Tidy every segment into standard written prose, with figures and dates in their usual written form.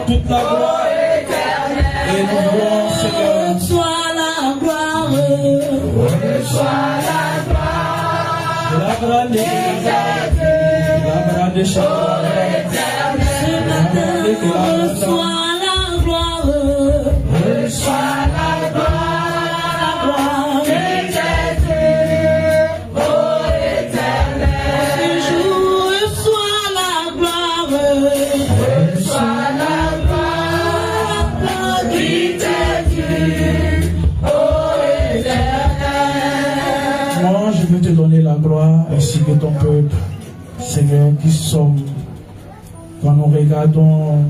toute la gloire et nous voulons, Seigneur, reçois la gloire, reçois la gloire, la grande ce matin, reçois la gloire, reçois la gloire, ce jour, reçois la gloire, reçois la Moi, je veux te donner la gloire ainsi que ton peuple, Seigneur, qui sommes. Quand nous regardons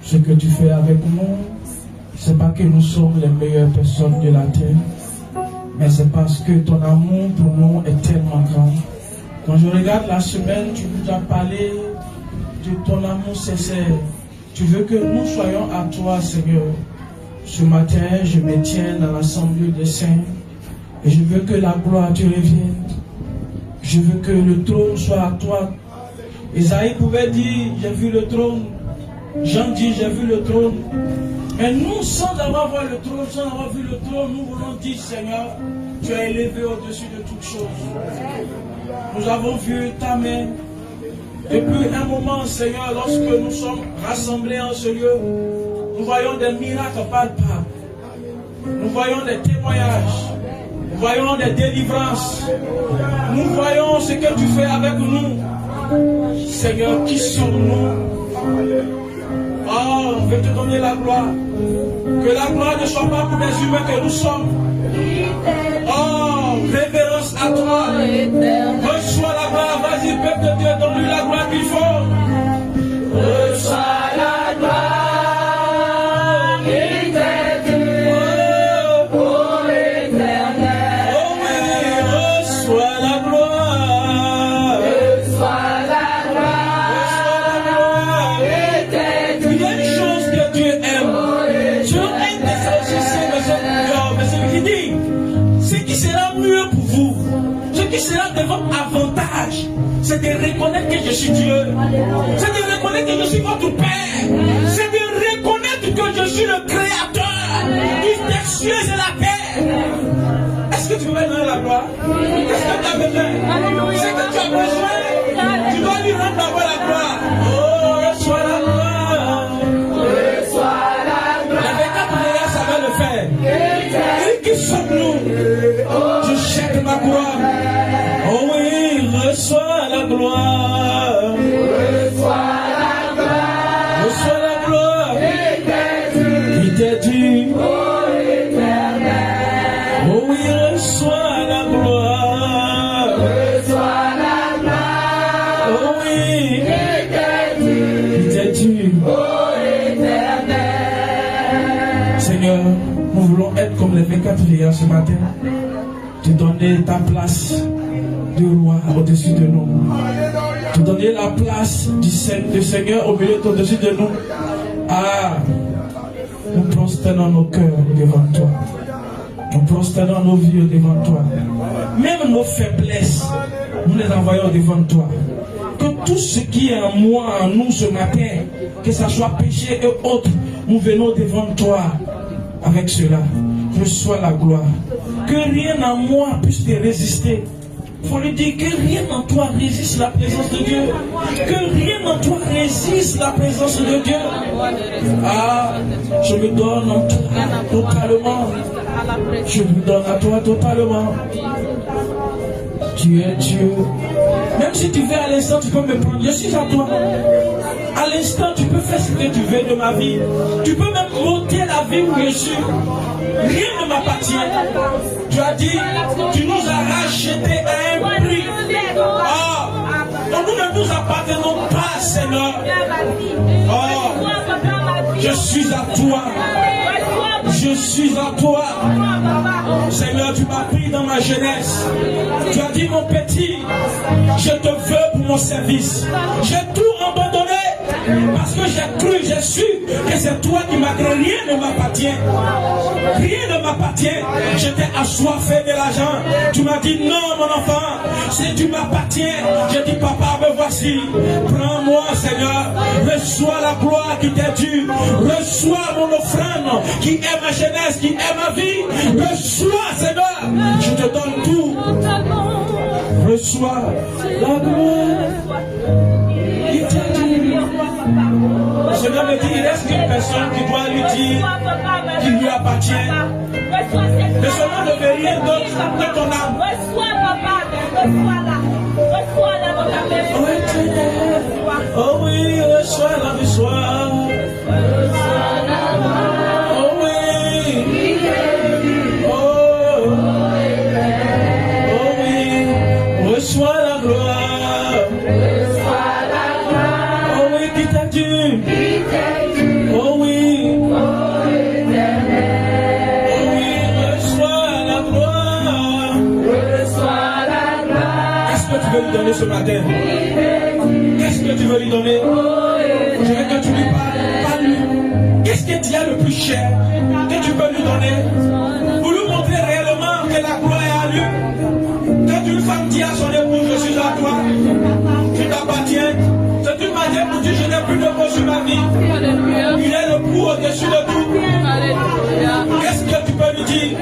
ce que tu fais avec nous, c'est pas que nous sommes les meilleures personnes de la terre, mais c'est parce que ton amour pour nous est tellement grand. Quand je regarde la semaine, tu nous as parlé de ton amour sincère. Tu veux que nous soyons à toi, Seigneur. Ce matin, je me tiens dans l'assemblée des saints et je veux que la gloire te revienne. Je veux que le trône soit à toi. Isaïe pouvait dire, j'ai vu le trône. Jean dit, j'ai vu le trône. Mais nous, sans avoir vu le trône, sans avoir vu le trône, nous voulons dire, Seigneur, tu es élevé au-dessus de toutes choses. Nous avons vu ta main. Depuis un moment, Seigneur, lorsque nous sommes rassemblés en ce lieu, nous voyons des miracles palpables. Nous voyons des témoignages. Nous voyons des délivrances. Nous voyons ce que tu fais avec nous. Seigneur, qui sommes-nous? Oh, on veut te donner la gloire. Que la gloire ne soit pas pour les humains que nous sommes. Oh, révérence à toi. Reçois la gloire. Vas-y, peuple de Dieu, donne-lui la gloire qu'il faut. Reçois la gloire. Ce qui sera de votre avantage, c'est de reconnaître que je suis Dieu. C'est de reconnaître que je suis votre Père. C'est de reconnaître que je suis le Créateur des cieux et la terre. Est-ce que tu veux donner la gloire? Qu'est-ce que tu as besoin? C'est que tu as besoin. Tu dois lui rendre d'abord la gloire. Oh, reçois la gloire. Reçois la gloire. La véritable ça va le faire. Et qui sommes-nous? Je jette ma gloire. Oh oui, reçois la gloire. Reçois la gloire. Reçois la gloire. Qui t'est due. Oh éternel. Oh oui, reçois la gloire. Reçois la gloire. Oh oui. Qui t'est due. Oh éternel. Seigneur, nous voulons être comme les 24 vieillards ce matin. Te donner ta place de roi au-dessus de nous. Te donner la place du Seigneur au milieu au-dessus de nous. Ah, nous prosternons nos cœurs devant toi. Nous prosternons nos vies devant toi. Même nos faiblesses, nous les envoyons devant toi. Que tout ce qui est en moi, en nous ce matin, que ce soit péché et autres, nous venons devant toi avec cela. Reçois la gloire. Que rien en moi puisse te résister. Il faut lui dire que rien en toi résiste la présence de Dieu. Que rien en toi résiste la présence de Dieu. Ah, je me donne en toi totalement. Je me donne à toi totalement. Tu es Dieu. Même si tu veux à l'instant, tu peux me prendre. Je suis à toi. À l'instant, tu peux faire ce que tu veux de ma vie. Tu peux même monter la vie où je suis. Rien ne m'appartient. Tu as dit, tu nous as rachetés à un prix. Oh, donc nous ne nous appartenons pas, Seigneur. Oh, je suis à toi. Je suis à toi. Seigneur, tu m'as pris dans ma jeunesse. Tu as dit, mon petit, je te veux pour mon service. J'ai tout abandonné Parce que j'ai cru, j'ai su que c'est toi qui m'as créé. Rien ne m'appartient. Rien ne m'appartient. J'étais assoiffé de l'argent. Tu m'as dit non, mon enfant. Si tu m'appartiens, je dis papa, me voici. Prends-moi, Seigneur. Reçois la gloire qui t'est due. Reçois mon offrande qui est ma jeunesse, qui est ma vie. Reçois, Seigneur. Je te donne tout. Reçois la gloire. Le Seigneur me dit, il reste une personne qui doit lui dire qu'il lui appartient. Le Seigneur ne veut rien d'autre que ton âme. Reçois, papa, reçois-la. Reçois-la dans ta maison. Oh oui, reçois-la, reçois. Oh oui. Oh oui. Reçois la gloire. Oh oui, qui t'a dit. Oh oui. Oh oui, reçois la gloire. Qu'est-ce que tu veux lui donner ce matin? Qu'est-ce que tu veux lui donner? Je veux que tu lui parles. Parle-lui. Qu'est-ce que tu as le plus cher que tu peux lui donner? Pour lui montrer réellement que la gloire est à lui. Quand une femme dit à son époux, je suis à toi, je t'appartiens. C'est une manière pour dire, je n'ai plus de mots sur ma vie. Il est le plus au-dessus de tout. Qu'est-ce que tu peux lui dire?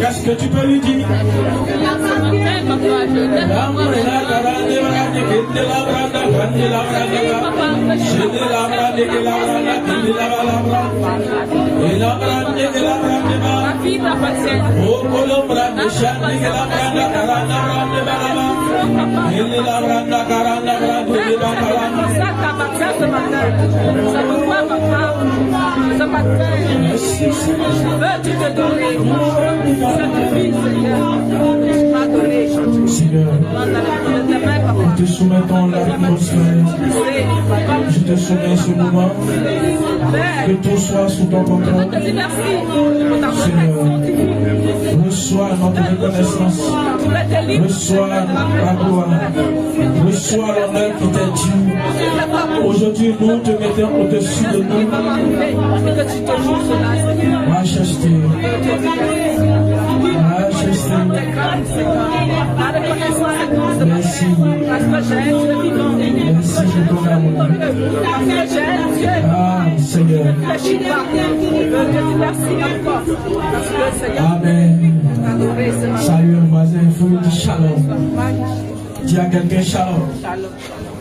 Qu'est-ce que tu peux lui dire? Seigneur, nous te soumettons l'atmosphère. Je te soumets ce moment. Que tout soit sous ton contrôle. Seigneur, reçois notre reconnaissance. Reçois la gloire. Reçois l'honneur qui t'est dû. Aujourd'hui, nous te mettons au-dessus de nous. Majesté. Majesté. Merci. Merci de ton amour. Ah, Seigneur. Amen. Salut, voisin. Il faut dire shalom. Dis à quelqu'un shalom.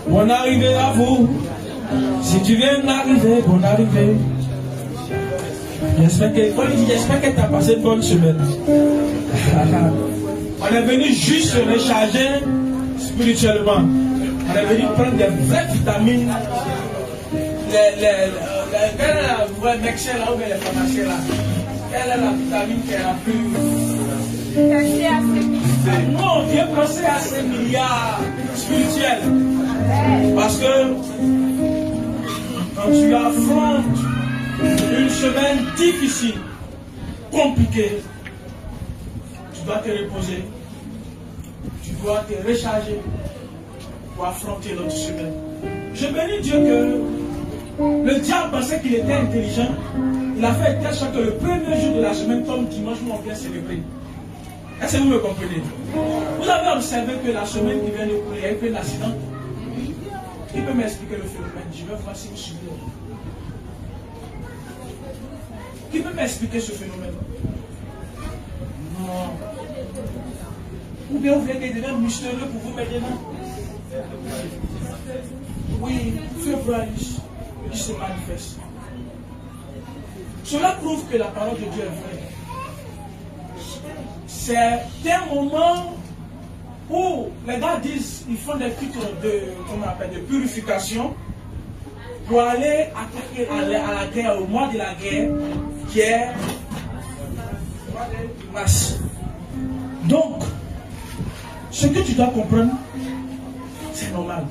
Bonne arrivée à vous. Si tu viens d'arriver, bonne arrivée. J'espère que tu as passé une bonne semaine. On est venu juste se recharger spirituellement. On est venu prendre des vraies vitamines. Quelle est la mixeur là ou bien les pharmaciens là? Quelle est la vitamine qui est la plus. Non, viens penser à ces milliards spirituels. Parce que quand tu affrontes une semaine difficile, compliquée, tu dois te reposer, tu dois te recharger pour affronter l'autre semaine. Je bénis Dieu que le diable pensait qu'il était intelligent. Il a fait telle sorte que le premier jour de la semaine tombe dimanche, nous on vient célébrer. Est-ce que vous me comprenez? Vous avez observé que la semaine qui vient de couler, il y a eu plein d'accidents. Qui peut m'expliquer le phénomène? Je vais voir si vous suivez. Qui peut m'expliquer ce phénomène? Non. Ou bien vous voulez des éléments mystérieux pour vous maintenant? Oui, feu Branch qui se manifeste. Cela prouve que la parole de Dieu est vraie. C'est un moment où les gars disent, ils font des titres de purification pour aller attaquer à la guerre, au mois de la guerre, qui est le mois de mars. Donc, ce que tu dois comprendre, c'est normal.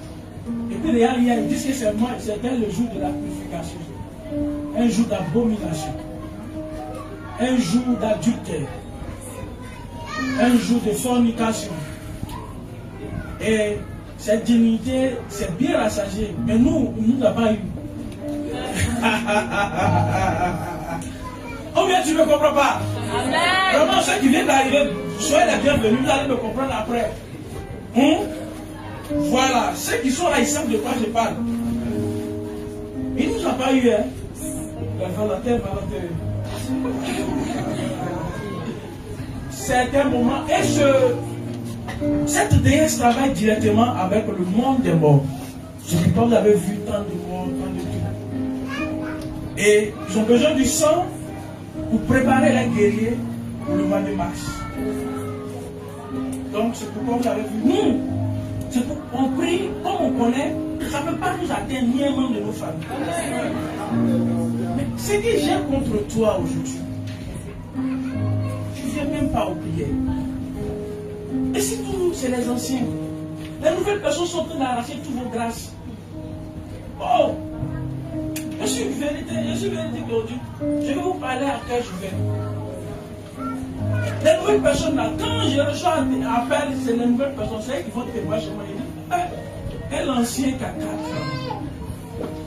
Et puis les Aliens disent que c'était le jour de la purification, un jour d'abomination, un jour d'adultère, un jour de fornication. Et cette dignité, c'est bien rassasié. Mais nous n'avons pas eu. Ou bien tu ne me comprends pas? Amen. Vraiment, ceux qui viennent d'arriver, soyez les bienvenus, vous allez me comprendre après. Voilà, ceux qui sont là, ils savent de quoi je parle. Ils ne nous ont pas eu, hein. Volontaire. C'est un moment, et cette déesse travaille directement avec le monde des morts. C'est pourquoi vous avez vu tant de morts, tant de tout. Et ils ont besoin du sang pour préparer les guerriers pour le mois de mars. Donc c'est pourquoi vous avez vu. Nous, c'est pour qu'on prie, comme on connaît, ça ne peut pas nous atteindre ni un membre de nos familles. Mais ce que j'ai contre toi aujourd'hui, tu ne viens même pas aux prières. Et si tout, c'est les anciens. Les nouvelles personnes sont en train d'arracher toutes vos grâces. Oh! Je suis une vérité aujourd'hui. Je vais vous parler à quel je vais. Les nouvelles personnes là, quand je reçois un appel, c'est les nouvelles personnes, c'est elles qui vont te voir chez moi. Ils disent, et l'ancien caca,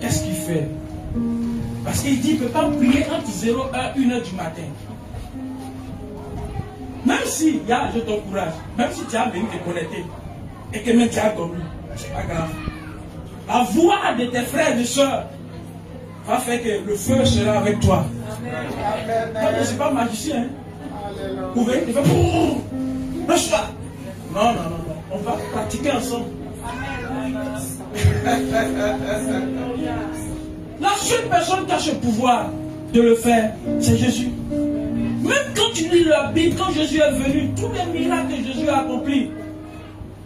qu'est-ce qu'il fait? Parce qu'il dit qu'il ne peut pas prier entre 0 et 1h du matin. Même si, je t'encourage, même si tu as venu te connecter et que même tu as dormi, c'est pas grave. La voix de tes frères et de soeurs va faire que le feu sera avec toi. Amen. Je ne suis pas magicien. Hein? Vous voyez, il fait non, on va pratiquer ensemble. La seule personne qui a ce pouvoir de le faire, c'est Jésus. Même quand tu lis la Bible, quand Jésus est venu, tous les miracles que Jésus a accomplis,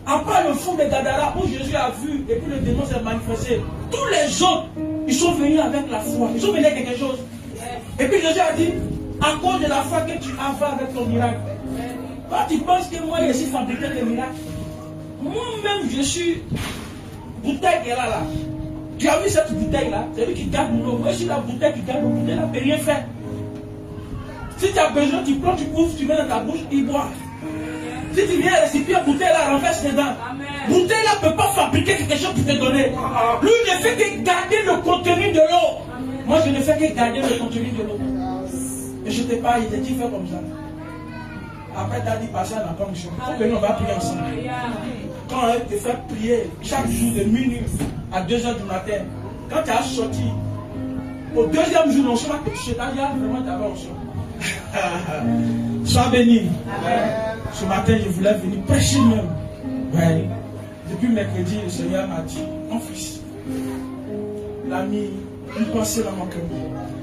à part le fond de Gadara où Jésus a vu et puis le démon s'est manifesté, tous les autres, ils sont venus avec la foi, ils sont venus avec quelque chose. Et puis Jésus a dit, à cause de la foi que tu as avec ton miracle. Toi, tu penses que moi, je suis fabriqué des miracles? Moi-même, je suis bouteille qui est là. Tu as vu cette bouteille-là? C'est lui qui garde l'eau. Moi, je suis la bouteille qui garde l'eau. La bouteille ne peut rien faire. Si tu as besoin, tu prends, tu ouvres, tu mets dans ta bouche, il boit. Si tu viens récipient, bouteille-là, renverse dedans. Bouteille-là ne peut pas fabriquer quelque chose pour te donner. Lui, il ne fait que garder le contenu de l'eau. Moi, je ne fais que garder le contenu de l'eau. Et je ne t'ai pas, il t'a dit, fais comme ça. Après, tu as dit, passer à la commission. On va prier ensemble. Quand elle te fait prier chaque jour de minuit à 2h du matin, quand tu as sorti, au deuxième jour, on se voit que tu t'as vraiment ta onction. Sois béni. Ce matin, je voulais venir prêcher même. Ouais. Depuis mercredi, le Seigneur m'a dit, mon fils, il a mis une pensée dans mon cœur.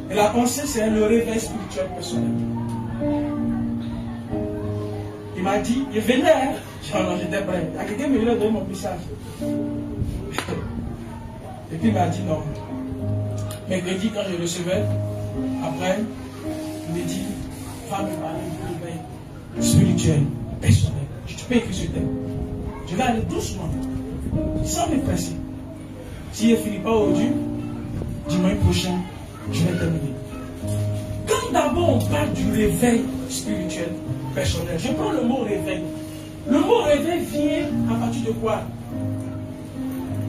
Et la pensée, c'est le réveil spirituel personnel. Il m'a dit, il venait, hein? Non, j'étais prêt. Il y a quelqu'un qui me donné mon message. Et puis il m'a dit non. Mercredi, quand je recevais, après, il me dit, va me parler du réveil spirituel, personnel. Je te peux écrire sur terre. Je vais aller doucement, sans me presser. Si je ne finis pas aujourd'hui, dimanche prochain, je vais terminer. Quand d'abord on parle du réveil spirituel, personnel, je prends le mot réveil. Le mot réveil vient à partir de quoi?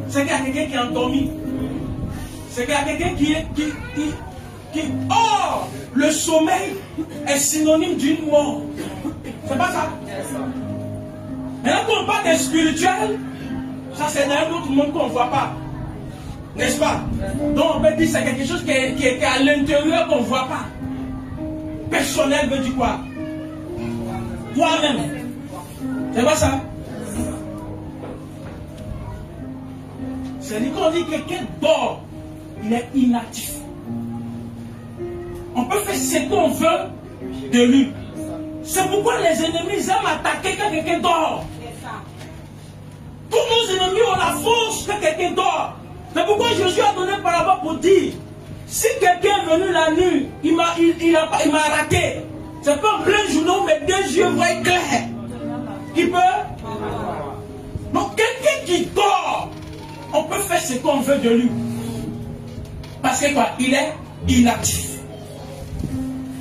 C'est qu'il y a quelqu'un qui est endormi. C'est qu'il y a quelqu'un qui or, le sommeil est synonyme d'une mort. C'est pas ça? Maintenant quand on parle de spirituel, ça c'est un autre monde qu'on ne voit pas. N'est-ce pas? Donc on peut dire que c'est quelque chose qui est à l'intérieur qu'on ne voit pas. Personnel veut dire quoi? Toi-même. C'est pas ça? C'est-à-dire qu'on dit que quelqu'un dort, il est inactif. On peut faire ce qu'on veut de lui. C'est pourquoi les ennemis aiment attaquer quand quelqu'un dort. Tous nos ennemis ont la force quand quelqu'un dort. C'est pourquoi Jésus a donné par là-bas pour dire, si quelqu'un est venu la nuit, il m'a raté. C'est pas en plein jour, mais 2 yeux voient clair. Il peut. Donc quelqu'un qui dort, on peut faire ce qu'on veut de lui. Parce que quoi? Il est inactif.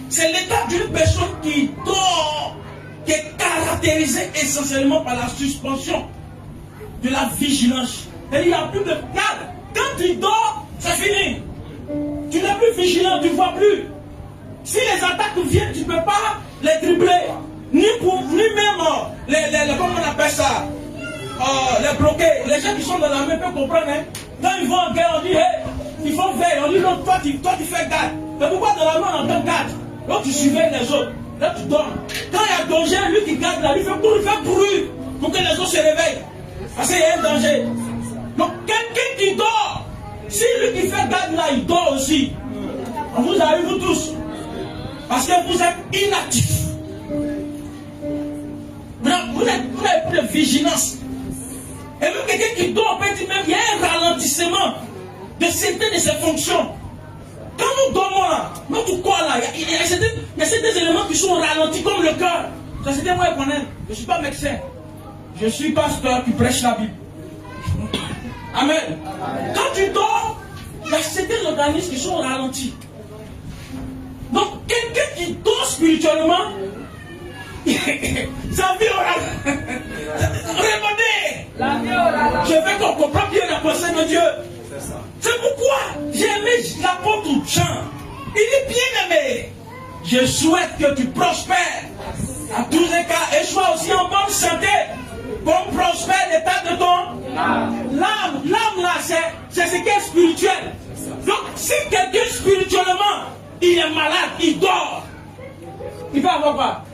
C'est l'état d'une personne qui dort, qui est caractérisée essentiellement par la suspension. de la vigilance. Et il n'y a plus de garde. Quand tu dors, c'est fini. Tu n'es plus vigilant, tu ne vois plus. Si les attaques viennent, tu ne peux pas les dribbler. Ni même comment on appelle ça, les bloquer. Les gens qui sont dans l'armée peuvent comprendre. Hein? Quand ils vont en guerre, on dit, hey, il faut veiller. On dit, non, toi tu fais garde. Mais pourquoi dans l'armée on entend garde? Donc tu surveilles les autres. Là tu dors. Quand il y a danger, lui qui garde là, il fait bruit pour que les autres se réveillent. Parce qu'il y a un danger. Donc quelqu'un qui dort, si lui qui fait garde là, il dort aussi. On vous a eu vous tous. Parce que vous êtes inactifs. Vous n'avez plus de vigilance. Et même quelqu'un qui dort, on peut dire même il y a un ralentissement de certaines de ses fonctions. Quand nous dormons là, notre corps là, il y a certains éléments qui sont ralentis comme le cœur. Ça c'était moi qui connais. Je ne suis pas médecin. Je suis pasteur qui prêche la Bible. Amen. Quand tu dors, il y a certains organismes qui sont ralentis. Donc quelqu'un qui dort spirituellement, sa vie aura répondez. Je veux qu'on comprenne bien la pensée de Dieu. C'est pourquoi j'ai aimé l'apôtre Jean. Il est bien aimé. Je souhaite que tu prospères à tous les cas et sois aussi en bonne santé. Qu'on prospère l'état de ton l'âme. L'âme là, c'est ce qui est spirituel. Donc si quelqu'un spirituellement, il est malade, il dort, il va avoir quoi?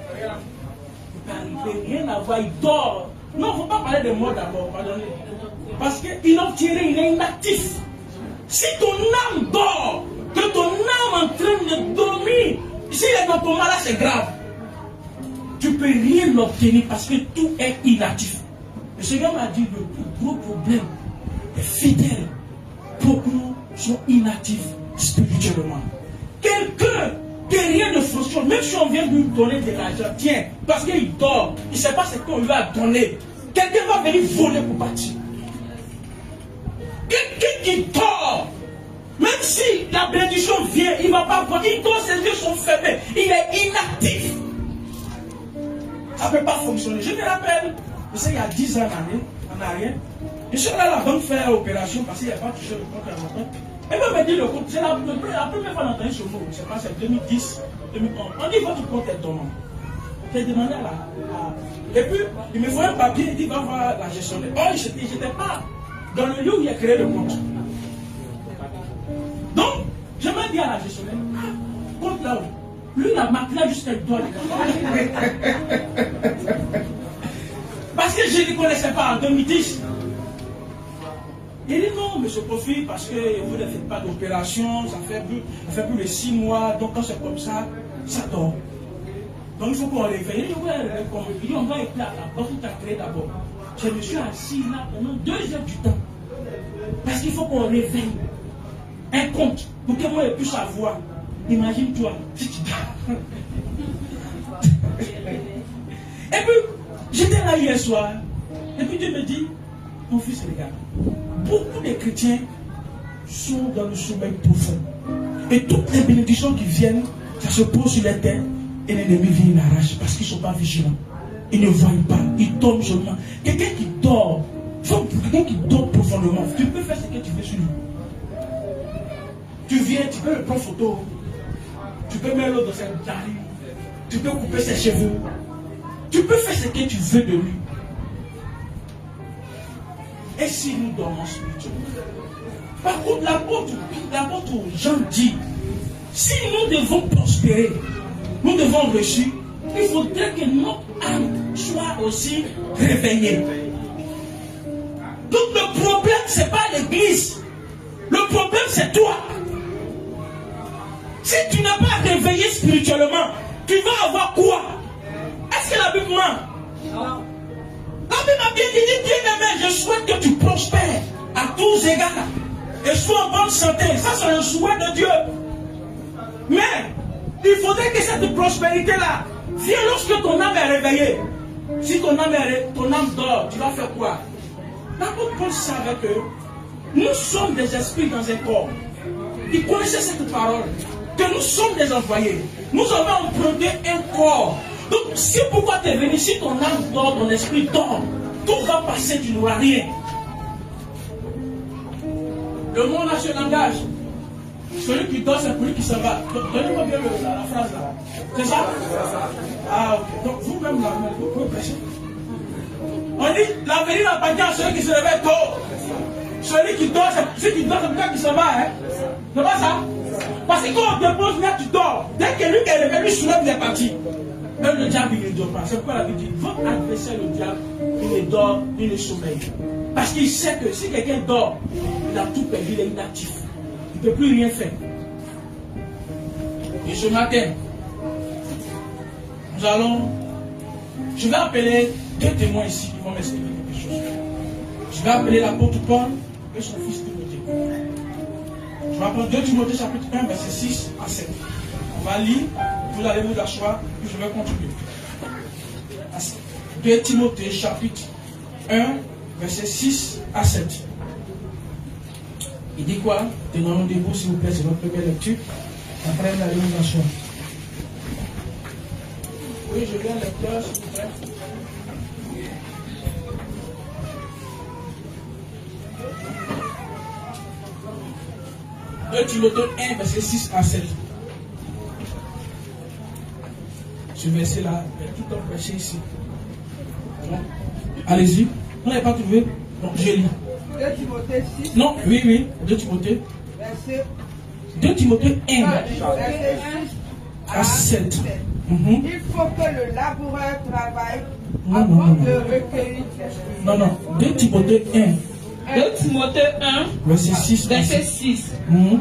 Il ne peut rien avoir, il dort. Non, il ne faut pas parler de mort d'abord, pardonnez. Parce qu'il n'a tiré, il est inactif. Si ton âme dort, que ton âme est en train de dormir, s'il est dans ton malade, c'est grave. Tu ne peux rien obtenir parce que tout est inactif. Le Seigneur m'a dit le plus gros problème est fidèle. Beaucoup sont inactifs spirituellement. Quelqu'un que rien ne fonctionne, même si on vient lui donner de l'argent, tiens, parce qu'il dort, il ne sait pas ce qu'on lui a donné. Quelqu'un va venir voler pour partir. Quelqu'un qui dort, même si la bénédiction vient, il ne va pas voir, il dort, ses yeux sont fermés, il est inactif. Ça ne peut pas fonctionner. Je me rappelle, je sais, il y a 10 ans en arrière, je suis allé à la banque faire l'opération parce qu'il n'y a pas touché le compte à l'entrée. Et même me dit le compte, c'est la première fois qu'on entend ce mot, je ne sais pas, c'est 2010, 2011. On dit votre compte est dormant. J'ai demandé à la. Et puis, il me faut un papier, il dit va voir la gestionnaire. Oh, je n'étais pas dans le lieu où il a créé le compte. Donc, je me dis à la gestionnaire, compte là-haut. Lui, la maquille jusqu'à doigt. Parce que je ne connaissais pas en 2010. Il dit non, mais je profite parce que vous ne faites pas d'opération, ça fait plus de 6 mois, donc quand c'est comme ça, ça dort. Donc il faut qu'on réveille. Il dit ouais, il dit on va écouter à la porte, tu as créé d'abord. Je me suis assis là pendant 2 heures du temps. Parce qu'il faut qu'on réveille un compte pour que moi je puisse savoir. Imagine-toi, si tu dors. Et puis, j'étais là hier soir, et puis Dieu me dit, mon fils, regarde, beaucoup de chrétiens sont dans le sommeil profond. Et toutes les bénédictions qui viennent, ça se pose sur les têtes, et l'ennemi vient, il arrache, parce qu'ils ne sont pas vigilants. Ils ne voient pas, ils tombent seulement. Quelqu'un qui dort, quelqu'un qui dort profondément, tu peux faire ce que tu veux sur lui. Tu viens, tu peux le prendre photo. Tu peux mettre l'eau dans sa narine. Tu peux couper ses cheveux. Tu peux faire ce que tu veux de lui. Et si nous dormons spirituellement? Par contre, l'apôtre Jean dit, si nous devons prospérer, nous devons réussir, il faudrait que notre âme soit aussi réveillée. Donc le problème, ce n'est pas l'église. Le problème, c'est toi. Si tu n'es pas réveillé spirituellement, tu vas avoir quoi? Est-ce que la Bible ment? Non. La Bible a bien dit, bien-aimé, je souhaite que tu prospères à tous égards et sois en bonne santé. Ça, c'est le souhait de Dieu. Mais il faudrait que cette prospérité-là vienne lorsque ton âme est réveillée. Si ton âme dort, tu vas faire quoi? L'apôtre Paul savait que nous sommes des esprits dans un corps. Il connaissait cette parole. Que nous sommes des envoyés. Nous avons emprunté un corps. Donc, c'est pourquoi tu es venu. Si ton âme dort, ton esprit dort. tout va passer, tu n'auras rien. Le monde a ce langage. Celui qui dort, c'est celui qui s'en va. Donnez-moi bien la phrase là. C'est ça? Ah, ok. Donc vous-même, vous pouvez prêcher. On dit, l'avenir n'appartient à celui qui se réveille tôt. Celui qui dort, c'est celui qui s'en va. Hein? C'est pas ça? Parce que quand on te pose là, tu dors. Dès que lui est réveillé, lui soulève, il est parti. Même le diable, il ne dort pas. C'est pourquoi la Bible dit, votre adversaire, le diable, il ne dort, il ne sommeille. Parce qu'il sait que si quelqu'un dort, il a tout perdu, il est inactif. Il ne peut plus rien faire. Et ce matin, je vais appeler 2 témoins ici qui vont m'expliquer quelque chose. Je vais appeler l'apôtre Paul et son fils Timothée. Je vais apprendre 2 Timothée chapitre 1, verset 6 à 7. On va lire, vous allez vous asseoir, puis je vais continuer. 2 Timothée chapitre 1, verset 6 à 7. Il dit quoi? Tenons-nous debout, s'il vous plaît, c'est notre première lecture. Après la réalisation. Oui, je viens lecteur, s'il vous plaît. De Timothée 1, verset 6 à 7. Ce verset-là, il y a tout un prêché ici. Bon. Allez-y. On n'avez pas trouvé? Donc, je lis. 2 Timothée 6. Non, oui. 2 Timothée. Verset 2 Timothée 1, verset 1 à 7. Il faut que le laboureur travaille Non, avant non. de recueillir les fruits. Non. 2 Timothée 1, 2 Timothée 1, verset 6. verset 6.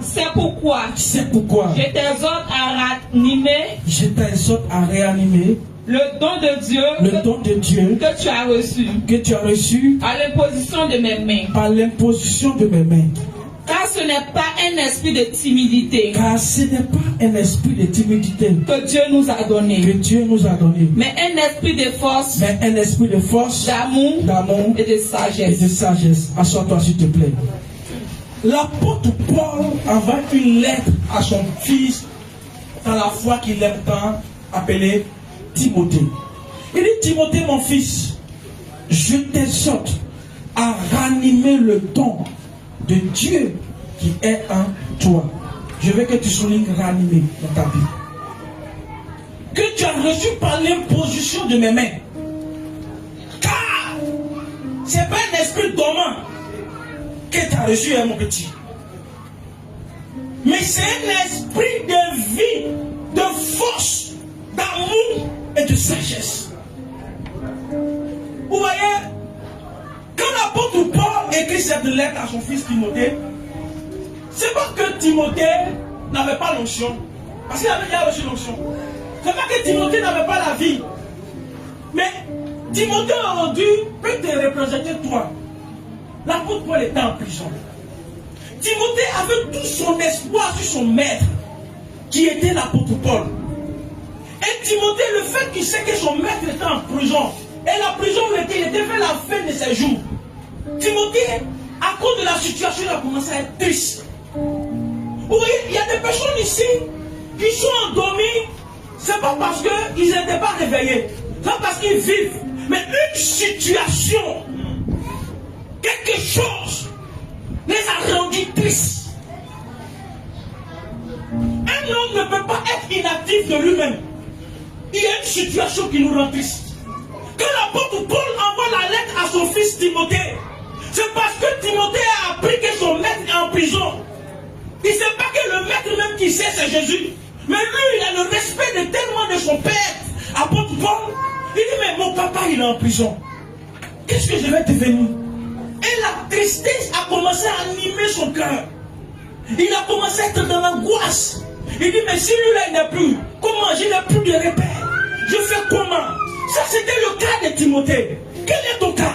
C'est pourquoi C'est pourquoi je t'exhorte à ranimer je t'exhorte à réanimer le don de Dieu le don de Dieu que tu as reçu que tu as reçu à l'imposition de mes mains. par l'imposition de mes mains. Car ce n'est pas un esprit de timidité Car ce n'est pas un esprit de timidité que Dieu nous a que donné, Dieu nous a donné, mais un esprit de force, mais un esprit de force, d'amour d'amour et de et sagesse. de sagesse. Assois-toi s'il te plaît. L'apôtre Paul envoie une lettre à son fils dans la foi qu'il aime tant, appelé Timothée. Il dit: Timothée, mon fils, je t'exhorte à ranimer le don de Dieu qui est en toi. Je veux que tu soulignes ranimer dans ta vie. Que tu as reçu par l'imposition de mes mains. Car ce n'est pas un esprit dormant que tu as reçu, mon petit. Mais c'est un esprit de vie, de force, d'amour et de sagesse. Vous voyez, quand l'apôtre Paul écrit cette lettre à son fils Timothée, c'est pas que Timothée n'avait pas l'onction, parce qu'il avait déjà reçu l'onction. C'est pas que Timothée n'avait pas la vie, mais Timothée aujourd'hui peut te représenter toi. L'apôtre Paul était en prison. Timothée avait tout son espoir sur son maître, qui était l'apôtre Paul. Et Timothée, le fait qu'il sait que son maître était en prison, et la prison où il était vers la fin de ses jours, Timothée, à cause de la situation, il a commencé à être triste. Vous voyez, il y a des personnes ici qui sont endormies, c'est pas parce qu'ils n'étaient pas réveillés, c'est pas parce qu'ils vivent, mais une situation, quelque chose les a rendus tristes. Un homme ne peut pas être inactif de lui-même. Il y a une situation qui nous rend tristes. Quand l'apôtre Paul envoie la lettre à son fils Timothée, c'est parce que Timothée a appris que son maître est en prison. Il ne sait pas que le maître même qui sait, c'est Jésus. Mais lui, il a le respect de tellement de son père. Apôtre Paul, il dit: mais mon papa, il est en prison. Qu'est-ce que je vais devenir? Et la tristesse a commencé à animer son cœur. Il a commencé à être dans l'angoisse. Il dit: mais si lui-là, il n'est plus, comment? Je n'ai plus de repères. Je fais comment? Ça, c'était le cas de Timothée. Quel est ton cas?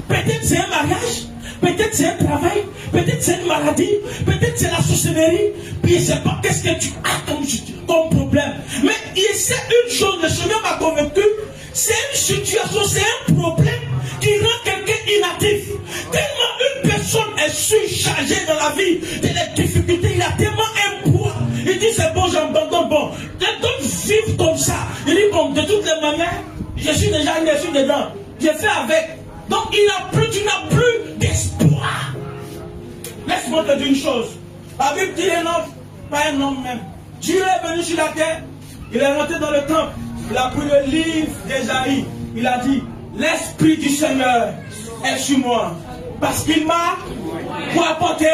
Peut-être c'est un mariage, peut-être c'est un travail, peut-être c'est une maladie, peut-être c'est la sorcellerie. Puis je ne sais pas qu'est-ce que tu as comme problème. Mais il sait une chose, le Seigneur m'a convaincu, c'est une situation, c'est un problème qui rend quelqu'un inactif. Tellement une personne est surchargée dans la vie, de les difficultés, il a tellement un poids. Il dit: c'est bon, j'abandonne, bon. D'autres vivent comme ça. Il dit: bon, de toutes les manières, je suis déjà immergé dedans. J'ai fait avec. Donc tu n'as plus d'espoir. Laisse-moi te dire une chose. La Bible dit un homme, pas un homme même. Dieu est venu sur la terre. Il est rentré dans le temple. Il a pris le livre d'Ésaïe. Il a dit, l'Esprit du Seigneur est sur moi. Parce qu'il m'a pour apporter.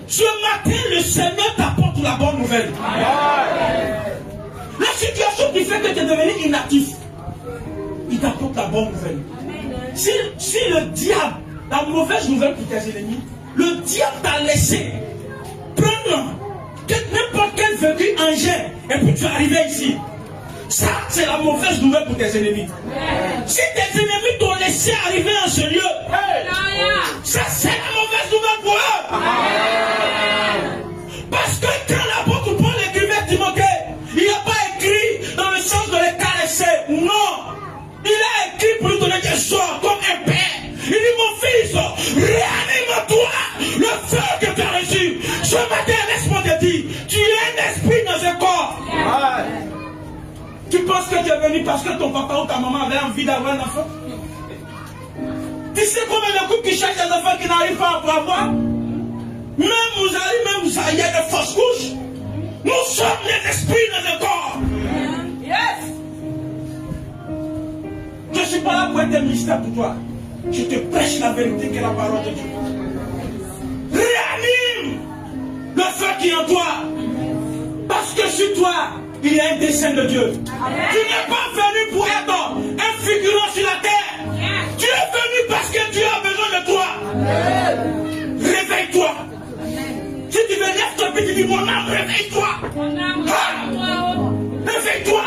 Ce matin, le Seigneur t'apporte la bonne nouvelle. La situation qui fait que tu es devenu inactif, il t'apporte la bonne nouvelle. Si le diable, la mauvaise nouvelle pour tes ennemis, le diable t'a laissé prendre n'importe quel véhicule engin et puis tu es arrivé ici. Ça, c'est la mauvaise nouvelle pour tes ennemis. Si tes ennemis t'ont laissé arriver en ce lieu, ça, c'est la mauvaise nouvelle pour eux. Parce que quand l'apôtre Paul écrivait Timothée, il n'a pas écrit dans le sens de les caresser. Non. Il a écrit pour lui donner des ordres comme un père. Il dit, mon fils, réanime-toi le feu que tu as reçu. Ce matin, laisse-moi te dire, tu es un esprit dans un corps. Tu penses que tu es venu parce que ton papa ou ta maman avait envie d'avoir un enfant? Tu sais combien de couples qui cherchent des enfants qui n'arrivent pas à avoir? Même vous allez, même ça, il y a des fausses couches. Nous sommes des esprits dans un corps. Yes. Je ne suis pas là pour être un mystère pour toi. Je te prêche la vérité qui est la parole de Dieu. Réanime le feu qui est en toi. Parce que sur toi, il y a un dessein de Dieu. Amen. Tu n'es pas venu pour être un figurant sur la terre. Yes. Tu es venu parce que Dieu a besoin de toi. Amen. Réveille-toi. Amen. Si tu veux lève-toi et tu dis, mon âme, réveille-toi. Réveille-toi.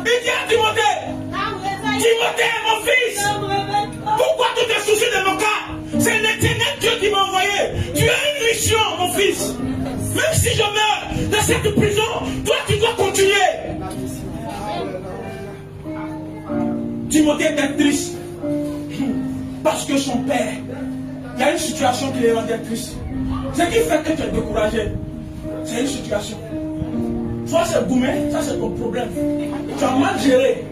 Il dit à Timothée, Timothée, mon fils, pourquoi tu te soucies de mon cas? C'est l'Éternel Dieu qui m'a envoyé. Tu as une mission, mon fils. Même si je meurs dans cette prison, toi tu dois continuer. Timothée était triste parce que son père, il y a une situation qui le rendait triste. Ce qui fait que tu es découragé, c'est une situation. Soit c'est gourmet, ça c'est ton problème. Tu as mal géré.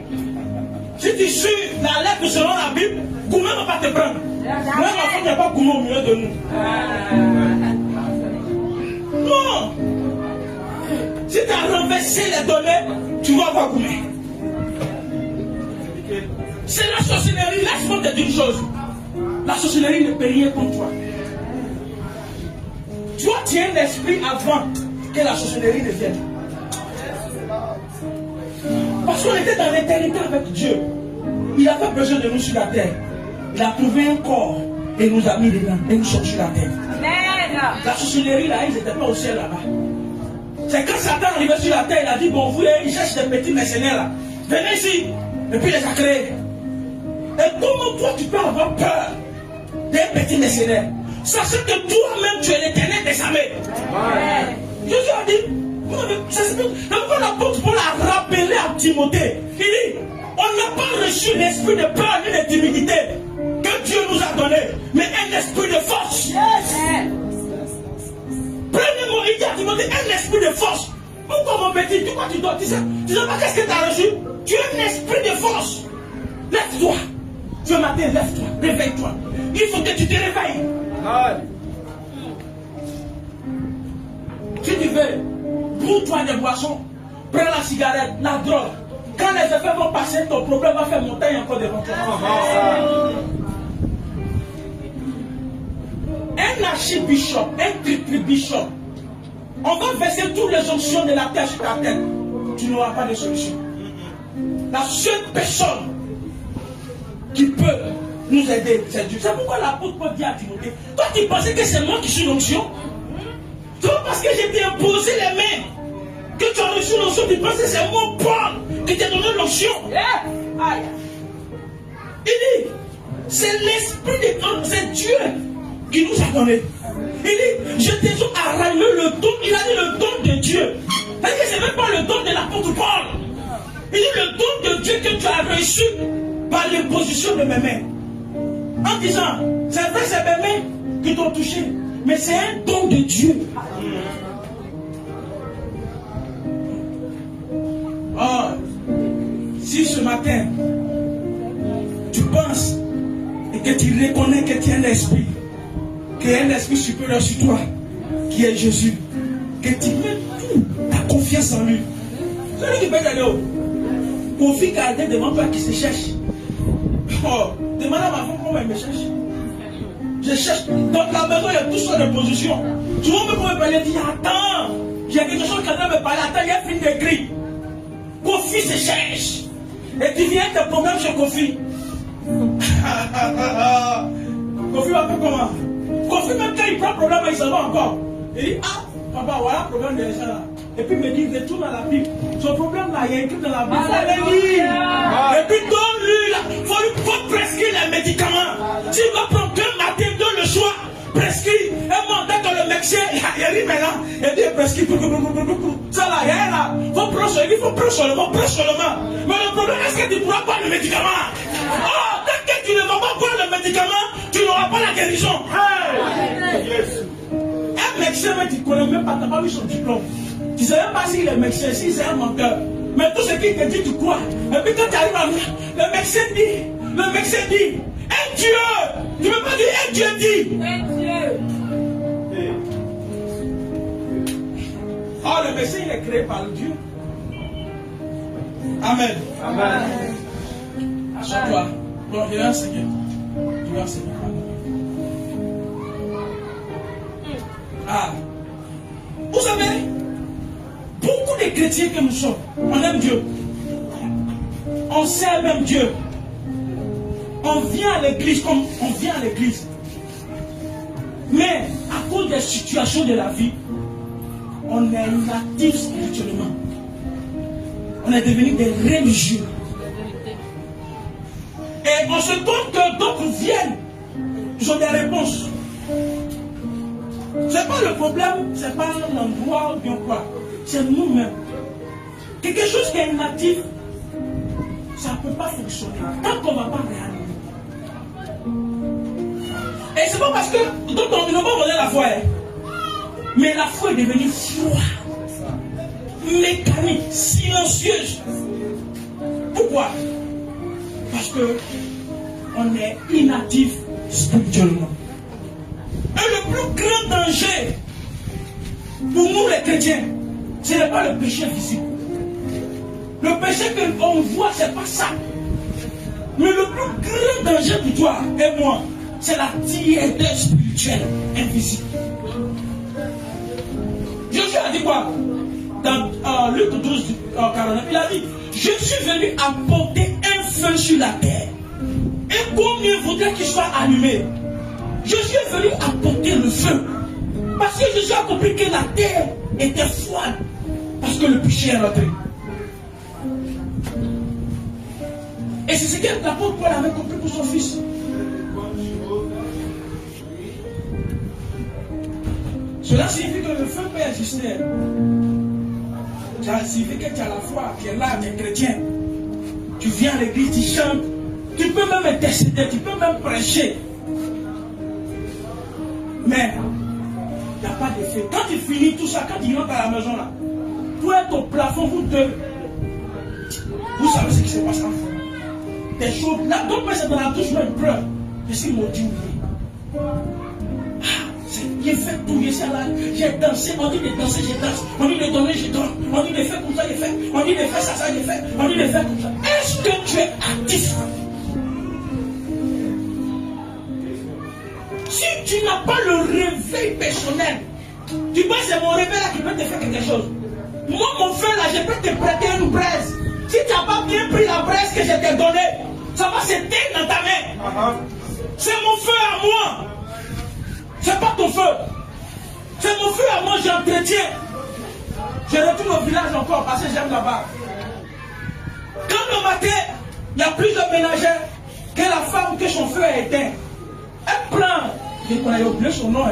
Si tu suis la lettre selon la Bible, gourmet ne va pas te prendre. Moi, ma femme n'est pas gourmet au milieu de nous. Non. Si tu as renversé les données, tu vas avoir gourmet. C'est la sorcellerie. Laisse-moi te dire une chose. La sorcellerie ne peut rien contre toi. Toi, tu as un esprit avant que la sorcellerie ne vienne. Parce qu'on était dans l'éternité avec Dieu. Il avait besoin de nous sur la terre. Il a trouvé un corps et nous a mis dedans. Et nous sommes sur la terre. Amen. La sorcellerie là, ils n'étaient pas au ciel là-bas. C'est quand Satan est arrivé sur la terre, il a dit, bon, vous, il cherche des petits mercenaires là. Venez ici. Et puis il les a créés. Et comment toi tu peux avoir peur d'un petit mercenaire? Sachant que toi-même tu es l'éternel des armées. Amen. Jésus a dit, c'est pourquoi l'apôtre Paul a rappelé à Timothée. Il dit, on n'a pas reçu l'esprit de peur ni de timidité que Dieu nous a donné, mais un esprit de force. Yes. Prenez-moi, il dit à Timothée, un esprit de force. Pourquoi mon petit, tu crois que tu dois, tu sais pas qu'est-ce que tu as reçu? Tu as un esprit de force. Lève-toi. Ce matin, lève-toi, réveille-toi. Il faut que tu te réveilles. Si tu veux, bourre-toi des boissons, prends la cigarette, la drogue. Quand les effets vont passer, ton problème va faire montagne encore devant toi. Un archibishop, un triple-bishop, on va verser toutes les onctions de la terre sur ta tête. Tu n'auras pas de solution. La seule personne qui peut nous aider, c'est Dieu. C'est pourquoi l'apôtre Paul dit à Timothée, toi tu pensais que c'est moi qui suis l'onction? Toi parce que j'ai t'ai imposé les mains, que tu as reçu l'onction, tu penses que c'est moi Paul qui t'a donné l'onction. Il dit, c'est l'esprit de Dieu, c'est Dieu qui nous a donné. Il dit, je t'ai arraché le don, il a dit le don de Dieu. Parce que c'est même pas le don de l'apôtre Paul. Il dit le don de Dieu que tu as reçu par l'imposition de mes mains. En disant, c'est vrai, c'est mes mains qui t'ont touché, mais c'est un don de Dieu. Oh, si ce matin, conscience et que tu reconnais que tu es un esprit, qu'il y a un esprit supérieur sur toi, qui est Jésus, que tu mets toute ta confiance en lui. Celui qui peut aller où? Confie garder devant toi qui se cherche. Oh, demande à ma femme comment elle me cherche. Je cherche. Dans la maison, il y a toutes sortes de positions. Tu vas me parler, dire attends, il y a quelque chose qui vient me parler, attends, il y a une de gris. Kofi se cherche. Et tu viens tes problèmes chez Kofi. Kofi va faire comment? Kofi, même quand il prend problème, il s'en va encore. Il dit ah, papa, voilà le problème de ça là. Et puis il me dit, retourne à la Bible. Son problème là, il y a écrit dans la Bible. Il faut le lire. Et puis donne-lui là. Il faut prescrire les médicaments. Si tu vas prendre qu'un matin, donne le choix. Prescrit. Un mandat dans le médecin. Il rit maintenant. Il dit prescrit. Ça là, il y a là. Il faut prendre seulement. Mais le problème, est-ce que tu pourras prendre le médicament? Oh, tant que tu ne vas pas prendre le médicament, tu n'auras pas la guérison. Un médecin, mais tu ne connais même pas, tu n'as pas vu son diplôme. Tu ne sais même pas s'il est médecin, si c'est un menteur. Mais tout ce qu'il te dit, tu crois. Et puis quand tu arrives à lui, le médecin dit, un Dieu. Tu ne peux pas dire un Dieu dit. Un Dieu. Oh, le médecin, il est créé par le Dieu. Amen. Assure-toi. Bon, il y a un Seigneur. Il y a un Seigneur. Ah. Vous savez, beaucoup de chrétiens que nous sommes, on aime Dieu. On sert même Dieu. On vient à l'église comme on vient à l'église. Mais à cause des situations de la vie, on est inactif spirituellement. On est devenu des religieux. Et on se compte que d'autres viennent. Ils ont des réponses. Ce n'est pas le problème, ce n'est pas l'endroit ou bien quoi. C'est nous-mêmes. Quelque chose qui est inactif, ça ne peut pas fonctionner. Tant qu'on ne va pas réanimer. Et c'est pas parce que d'autres on ne va pas voler la foi. Mais la foi est devenue froide, mécanique, silencieuse. Pourquoi? Parce que on est inactif spirituellement. Et le plus grand danger pour nous les chrétiens, ce n'est pas le péché physique. Le péché qu'on voit, ce n'est pas ça. Mais le plus grand danger pour toi et moi, c'est la tiédeur spirituelle invisible. Jésus a dit quoi? Dans Luc 12, 49, il a dit, je suis venu apporter un feu sur la terre. Et combien voudrait qu'il soit allumé? Je suis venu apporter le feu. Parce que Jésus a compris que la terre était froide. Parce que le péché est rentré. Et c'est ce que l'apôtre Paul avait compris pour son fils. Cela signifie que le feu peut exister. Ça signifie que tu as la foi, tu es là, tu es chrétien. Tu viens à l'église, tu chantes. Tu peux même intercéder, tu peux même prêcher. Mais il n'y a pas d'effet. Quand tu finis tout ça, quand tu rentres à la maison là, pour être au plafond, vous deux, vous savez ce qui se passe en vous. Des choses là, d'autres personnes dans la douche, même pleurent. Je suis maudit, oui. J'ai fait tout, j'ai dansé, on dit de danser, je danse, on dit de donner, je donne, on dit de faire comme ça, je fais, on dit de faire ça, je fais, on dit de faire comme ça. Est-ce que tu es actif? Si tu n'as pas le réveil personnel, tu penses que c'est mon réveil là qui peut te faire quelque chose. Moi, mon frère là, je peux te prêter une braise. Si tu n'as pas bien pris la braise que je t'ai donnée, ça va s'éteindre dans ta main. C'est mon feu à moi. C'est pas ton feu. C'est mon feu à moi, j'entretiens. Je retourne au village encore parce que j'aime là-bas. Quand le matin, il y a plus de ménagères que la femme que son feu est éteint. Elle prend, je connais oublié son nom,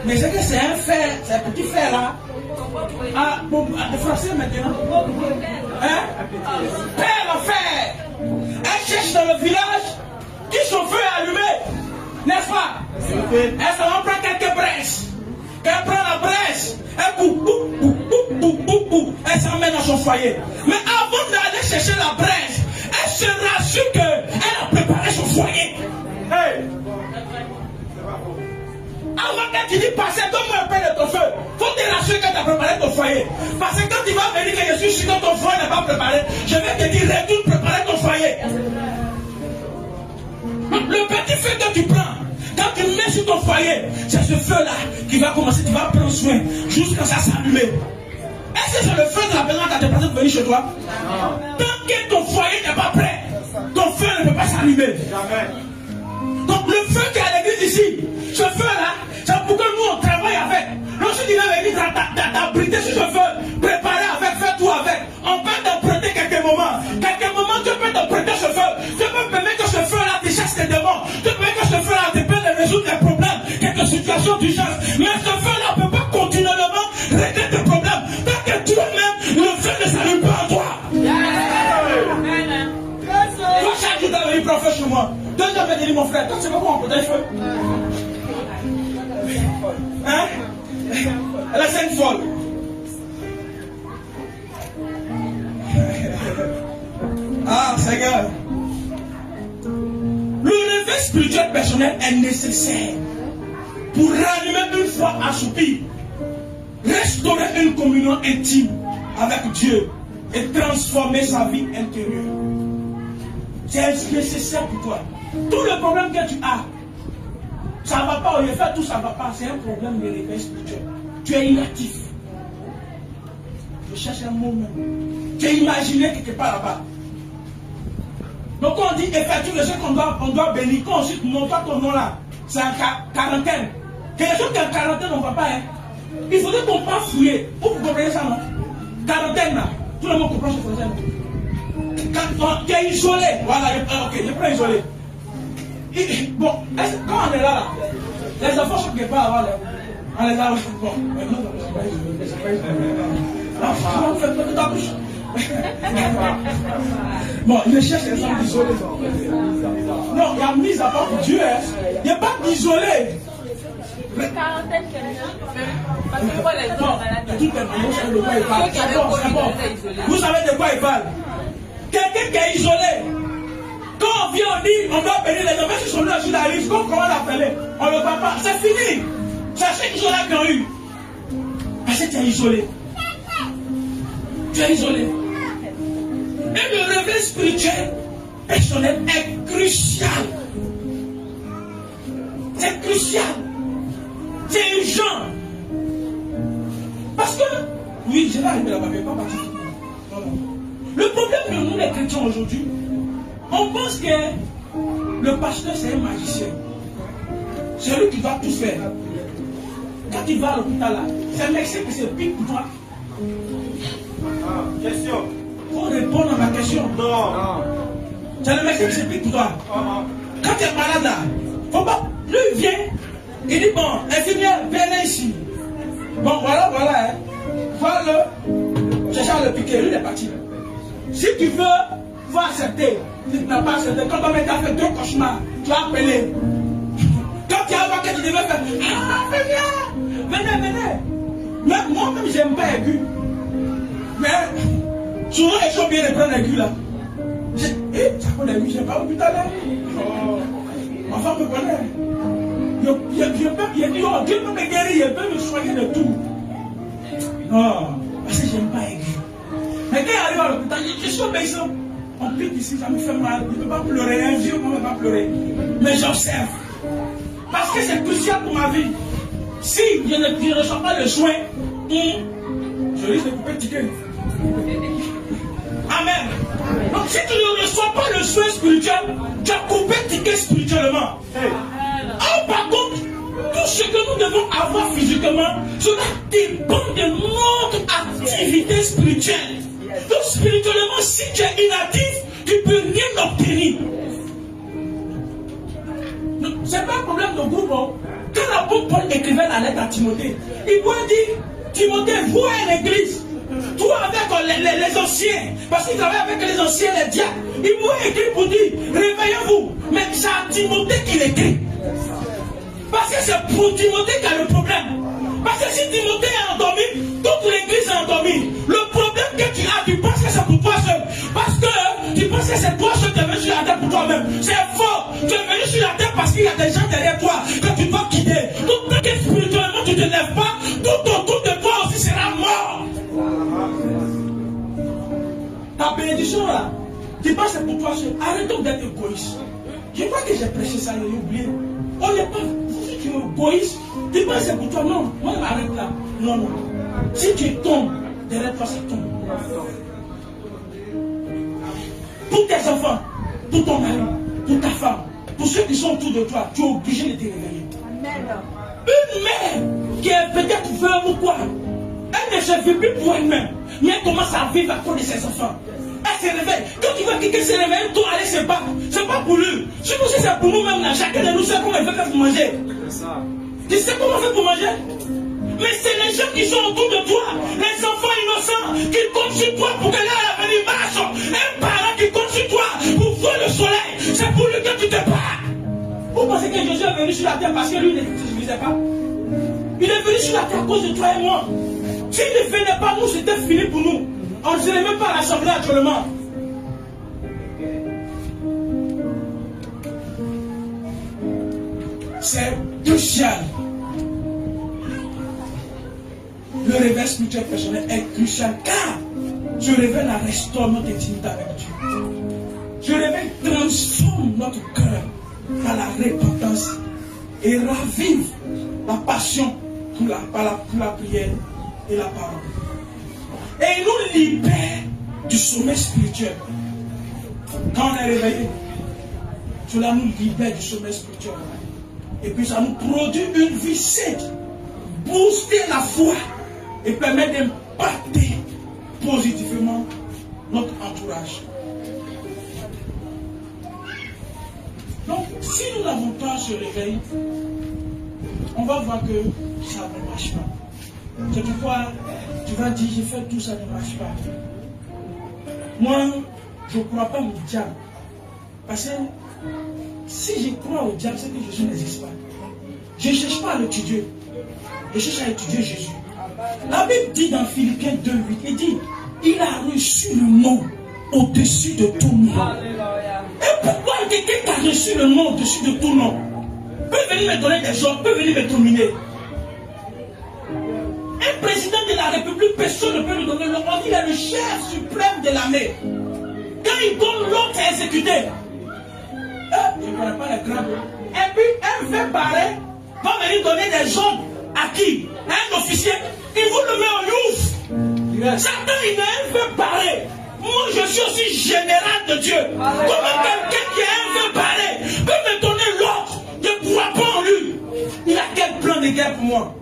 mais c'est que c'est un fer, c'est un petit fer là. Ah, bon, de français maintenant. Père en fer. Elle cherche dans le village qui son feu est allumé. N'est-ce pas? Elle s'en va prendre quelques braises. Quand elle prend la braise, elle coupe, elle s'emmène dans son foyer. Mais avant d'aller chercher la braise, elle se rassure qu'elle a préparé son quelqu'un qui dit, pasteur, donne-moi un peu de ton feu. Faut te rassurer quand tu as préparé ton foyer. Parce que quand tu vas me dire que je suis sûr que ton foyer n'est pas préparé, je vais te dire, retourne préparer ton foyer. Le petit feu que tu prends, quand tu mets sur ton foyer, c'est ce feu-là qui va commencer, tu vas prendre soin jusqu'à ça s'allumer. Est-ce que c'est le feu de la maison quand tu es prêt de venir chez toi? Tant que ton foyer n'est pas prêt, ton feu ne peut pas s'allumer. Donc le feu qui est à l'église ici, ce feu-là, c'est pour que nous on travaille avec. Lorsque tu viens venir t'abriter sur ce feu, préparer avec, faire tout avec, on peut t'emprunter quelques moments. Quelques moments, tu peux t'emprunter ce feu. Tu peux permettre que ce feu-là te chasse tes démons. Tu peux permettre que ce feu-là te permette de résoudre des problèmes, quelques situations d'urgence. Mais ce feu-là ne peut pas continuellement régler tes problèmes. Tant que toi-même, le feu ne s'allume pas en toi. Toi, chaque jour, tu as venu prophète chez moi. Deux jours, tu dit, mon frère, toi, tu sais pas comment on peut le feu? Hein? Elle a 5 folles. Ah, Seigneur. Le réveil spirituel personnel est nécessaire pour rallumer une foi assoupie, restaurer une communion intime avec Dieu et transformer sa vie intérieure. C'est nécessaire pour toi. Tout le problème que tu as, ça ne va pas, au lieu de faire tout, ça ne va pas. C'est un problème de réveil spirituel. Tu es inactif. Je cherche un mot même. Tu es imaginé quelque part là-bas. Donc quand on dit effectuer ce qu'on doit bénir, quand ensuite monte ton nom là, c'est en quarantaine. Quelque chose qu'en quarantaine on ne va pas. Hein. Il faudrait qu'on pas fouiller. Vous comprenez ça, non? Quarantaine là. Tout le monde comprend ce français. Quand tu es isolé, voilà, ok, je prends isolé. Bon, quand on est là, les enfants sont quelque part avant, on les a. Bon, bon, il cherche les gens isolés. Non, il y a mise à part pour Dieu. Il n'y a pas d'isolé. Quarantaine, parce que moi, les gens vous savez de quoi il parle. Quelqu'un qui est isolé. Quand on vient, on dit, on doit bénir les hommes, si son nom sur la liste, comment l'appeler? On ne le voit pas. C'est fini. C'est ceux qui sont là qui ont eu. Parce que tu es isolé. Tu es isolé. Et le réveil spirituel personnel est crucial. C'est crucial. C'est urgent. Parce que, oui, je vais arriver là-bas, mais pas partir. Le problème de nous, les chrétiens, aujourd'hui, on pense que le pasteur, c'est un magicien. C'est lui qui doit tout faire. Quand il va à l'hôpital, là, c'est un médecin qui se pique pour toi. Question. Il faut répondre à ma question. Non. C'est le médecin qui se pique pour toi. Quand tu es malade, là, faut pas. Lui, il vient. Il dit, bon, infirmière, viens ici. Bon, voilà, hein. Va le chercher à le piquer. Lui, il est parti. Si tu veux, faut accepter. Si tu n'as pas accepté, quand on t'a fait 2 cauchemars, tu as appelé. Quand tu as vu que tu devais faire, ah, venez. Mais moi-même, j'aime pas aigu. Mais souvent, ils sont bien de prendre aigu là. Ça prend aigu, j'ai pas vu tout à l'heure. Ma femme me connaît. Dieu peut me guérir, il peut me soigner de tout. Non, parce que j'aime pas aigu. Mais quand il arrive à l'hôpital, je suis obéissant. On pique ici, ça me fait mal. Je ne peux pas pleurer, un vieux ne peut pas pleurer. Mais j'observe. Parce que c'est crucial pour ma vie. Si je ne reçois pas le soin, je risque de couper le ticket. Amen. Donc si tu ne reçois pas le soin spirituel, tu as coupé le ticket spirituellement. Par contre, tout ce que nous devons avoir physiquement, cela dépend de notre activité spirituelle. Donc spirituellement, si tu es inactif, tu ne peux rien obtenir. Ce n'est pas un problème de groupe. Quand l'apôtre Paul écrivait la lettre à Timothée, il pouvait dire, Timothée, vous à l'église, toi avec les anciens, parce qu'il travaille avec les anciens, les diacres, il pouvait écrire pour dire, réveillez-vous. Mais c'est à Timothée qu'il écrit. Parce que c'est pour Timothée qu'il y a le problème. Parce que si Timothée est endormi, toute l'église est endormie. Le problème que tu as, tu penses que c'est pour toi seul. Parce que tu penses que c'est toi seul qui es venu sur la terre pour toi-même. C'est faux. Tu es venu sur la terre parce qu'il y a des gens derrière toi que tu dois quitter. Donc, spirituellement, Ta bénédiction là, tu penses que c'est pour toi seul. Arrêtons d'être égoïste. Je crois que j'ai prêché ça, j'ai oublié. On n'est pas, si tu es égoïste, tu penses que c'est pour toi. Non, moi je m'arrête là. Non, non. Si tu tombes, derrière toi ça tombe. Pour tes enfants, pour ton mari, pour ta femme, pour ceux qui sont autour de toi, tu es obligé de te réveiller. Une mère qui est peut-être veuve ou quoi, elle ne se vit plus pour elle-même, mais elle commence à vivre à cause de ses enfants. Elle se réveille. Quand tu vois quelqu'un se réveiller, toi aller se battre, c'est pas pour lui. Surtout si c'est pour nous-mêmes, là, chacun de nous sait comment il fait pour manger. Tu sais comment on fait pour manger? Mais c'est les gens qui sont autour de toi, les enfants innocents, qui comptent sur toi pour que l'avenir marche. Un parent qui compte sur toi pour voir le soleil, c'est pour lui que tu te bats. Vous pensez que Jésus est venu sur la terre parce que lui ne suffisait pas? Il est venu sur la terre à cause de toi et moi. S'il ne venait pas, nous, c'était fini pour nous. On ne serait même pas rassemblés actuellement. C'est crucial. Le réveil spirituel personnel est crucial car ce réveil restaure notre intimité avec Dieu. Ce réveil transforme notre cœur par la repentance et ravive la passion pour la prière et la parole. Et il nous libère du sommeil spirituel. Quand on est réveillé, cela nous libère du sommeil spirituel. Et puis ça nous produit une vie saine, booster la foi et permettre d'impacter positivement notre entourage. Donc, si nous n'avons pas ce réveil, on va voir que ça ne marche pas. C'est pourquoi tu vas dire, j'ai fait tout, ça ne marche pas. Moi, je ne crois pas au diable. Parce que si je crois au diable, c'est que Jésus n'existe pas. Je ne cherche pas à l'étudier. Je cherche à étudier Jésus. La Bible dit dans Philippiens 2:8, il dit, il a reçu le nom au-dessus de tout nom. Et pourquoi quelqu'un qui a reçu le nom au-dessus de tout nom peut venir me donner des ordres, peut venir me dominer? Un président de la République, personne ne peut lui donner l'ordre. Il est le chef suprême de l'armée. Quand il donne l'ordre à exécuter, je ne connais pas les crabes. Et puis un fait pareil va venir donner des ordres à qui? À un officier. Il vous le met en ouf. Satan, il a un fait pareil. Moi, je suis aussi général de Dieu. Comment quelqu'un qui a un fait pareil peut me donner l'ordre? Je ne crois pas en lui. Il a quel plan de guerre pour moi?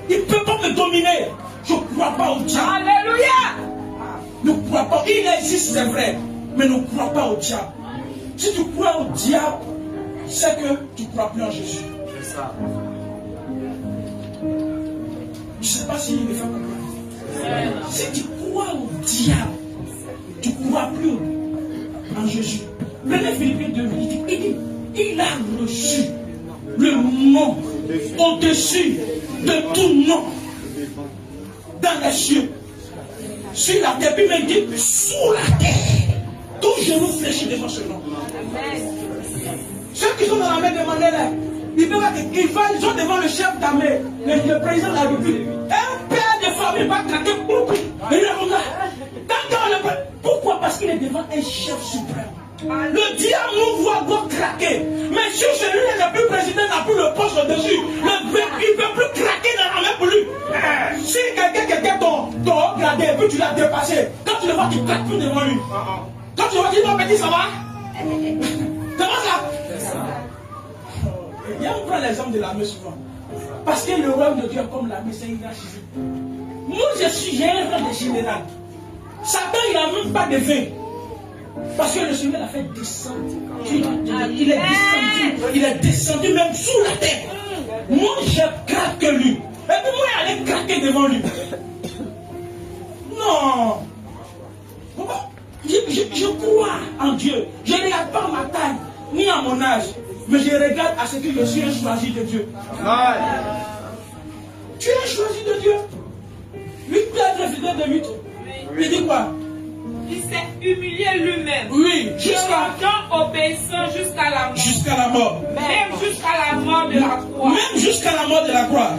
Il ne peut pas me dominer. Je ne crois pas au diable. Alléluia. Ne crois pas. Il existe, c'est vrai. Mais ne crois pas au diable. Si tu crois au diable, c'est que tu ne crois plus en Jésus. C'est ça. Je ne sais pas s'il me fait comprendre. Si tu crois au diable, tu ne crois plus en Jésus. Prenez Philippiens 2, il dit, il a reçu le nom au-dessus de tout nom dans les cieux, sur la terre, puis il dit sous la terre. Tout genou fléchit devant ce nom. Ceux qui sont dans l'armée, demandez-leur. Ils sont devant le chef d'armée, le président de la République. Un père de famille va craquer beaucoup. Et il regarde. Pourquoi? Parce qu'il est devant un chef suprême. Le diable nous voit doit craquer. Mais si celui-là n'est plus président, n'a plus le poste au-dessus, il ne peut plus craquer dans l'armée pour lui. Si quelqu'un ton haut gradé et puis tu l'as dépassé, quand tu le vois, tu ne craques plus devant lui. Quand tu le vois, tu dis non, petit, ça va? Ça va ça? Il y a on prend l'exemple de l'armée souvent. Parce que le royaume de Dieu est comme l'armée, c'est une hiérarchie. Moi, j'ai un rang de général. Satan, il n'a même pas de vin. Parce que le Seigneur l'a fait descendre. Il est descendu même sous la terre. Moi, je craque que lui. Et puis moi, il allait craquer devant lui. Non. Je crois en Dieu. Je ne regarde pas ma taille, ni à mon âge. Mais je regarde à ce que je suis un choisi de Dieu. Tu es un choisi de Dieu. 8 Pierre de 8. Il dit quoi? Il s'est humilié lui-même. Oui, jusqu'à obéissant jusqu'à la mort. Jusqu'à la mort. Même jusqu'à la mort de la croix. Même jusqu'à la mort de la croix.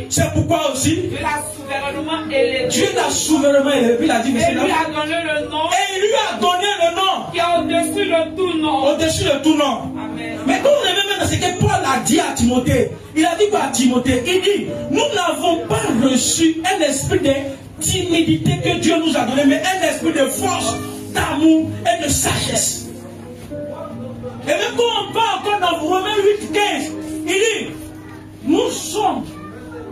C'est pourquoi aussi Dieu l'a souverainement élevé. Dieu l'a souverainement élevé. Il a dit, Et lui a donné le nom. Et il lui a donné le nom. Qui est au-dessus de tout nom. Au-dessus de tout nom. Amen. Mais quand on est même ce que Paul a dit à Timothée, il a dit quoi à Timothée? Il dit, nous n'avons pas reçu un esprit de timidité que Dieu nous a donné, mais un esprit de force, d'amour et de sagesse. Et même quand on parle encore dans Romains 8:15, il dit, nous sommes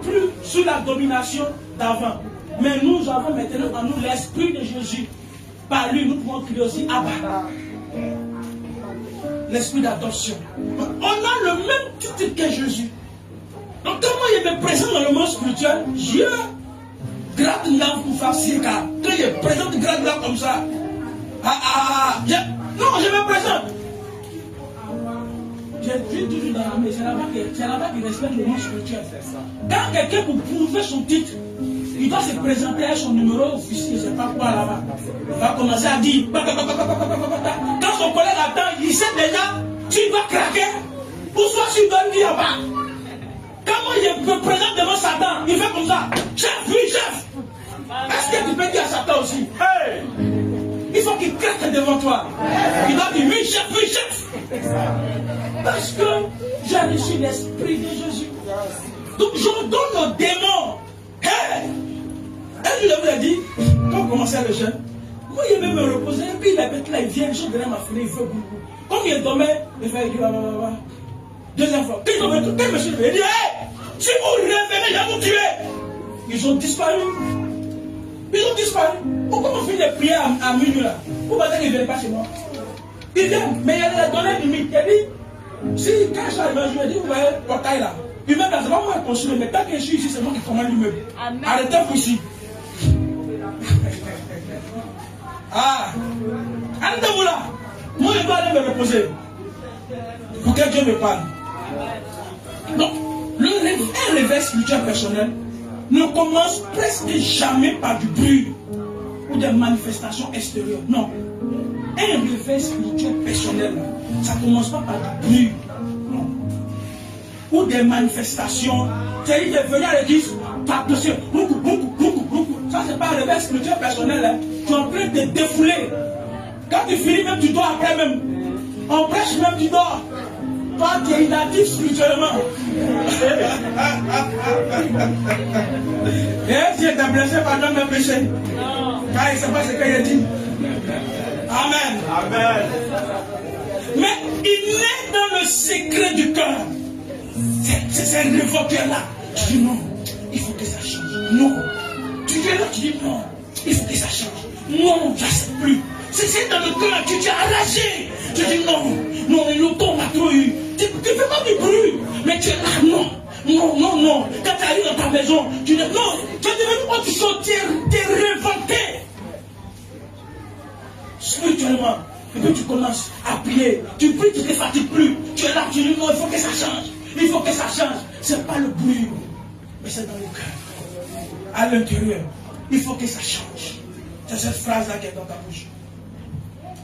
plus sous la domination d'avant, mais nous avons maintenant en nous l'esprit de Jésus. Par lui, nous pouvons crier aussi Abba. L'esprit d'adoption. On a le même titre que Jésus. Donc comment il me présente dans le monde spirituel? Dieu gratte là pour faire si car. Quand il présente gratte là comme ça. Non, je me présente. Je dis toujours dans l'armée, c'est là-bas qu'il respecte le monde spirituel. Quand quelqu'un pour prouver son titre, il doit se présenter avec son numéro officiel, je ne sais pas quoi là-bas. Il va commencer à dire. Quand son collègue attend, il sait déjà, tu dois craquer. Ou soit tu dois lui dire bas. Comment il me présente devant Satan, il fait comme ça. Chef, oui, chef. Est-ce que tu peux dire à Satan aussi? Hey! Il faut qu'il craque devant toi. Il doit dire oui, chef, oui, chef. Parce que j'ai reçu l'esprit de Jésus. Donc je donne aux démons. Hey! Un jour, je vous ai dit, quand on commençait le jeûne, moi, il aimait me reposer, et puis la bête là, il vient, je derrière ma fenêtre, il fait beaucoup. Comme il dormait, il fait, il dit, deuxième fois. Quand il dormait, quand il me suit, il dit, hey! Si vous revenez, je vais vous tuer. Ils ont disparu. Ils ont disparu. Pourquoi on fait des prières à minuit là? Pourquoi ils ne viennent pas chez moi? Ils viennent, mais il y a des données limites. Il dit, si quand je suis arrivé, je lui ai dit, vous voyez, portail là. Il m'a dit, c'est pas moi qui construis, mais tant que je suis ici, c'est moi qui commande l'immeuble. Arrêtez-vous ici. Arrêtez-vous là. Moi, je dois aller me reposer. Pour que Dieu me parle. Donc, un réveil spirituel personnel ne commence presque jamais par du bruit ou des manifestations extérieures. Non. Un réveil spirituel personnel, ça ne commence pas par du bruit. Non. Ou des manifestations. C'est-à-dire de venir à l'église, t'applaudisser, ça c'est pas un réveil spirituel personnel. Hein. Tu es en train de te défouler. Quand tu finis, même tu dors après même. On prêche même, tu dors. Toi, tu es inactif spirituellement. Et si tu es blessé, pardonne mes péchés. Car il ne sait pas ce qu'il a dit. Amen. Amen. Mais il est dans le secret du cœur. C'est un révoqueur là. Tu dis non, il faut que ça change. Non. Tu es là, tu dis non, il faut que ça change. Non, je ne sais plus. C'est dans le cœur, tu es enragé. Tu dis non, le ton m'a trop eu. Tu ne fais pas du bruit, mais tu es là, non. Quand tu arrives dans ta maison, tu dis non, tu es devenu autre chose, tu es révolté. Spirituellement, et puis tu commences à prier. Tu pries, tu ne te fatigues plus. Tu es là, tu dis non, il faut que ça change. Il faut que ça change. Ce n'est pas le bruit, mais c'est dans le cœur. À l'intérieur, il faut que ça change. C'est cette phrase-là qui est dans ta bouche.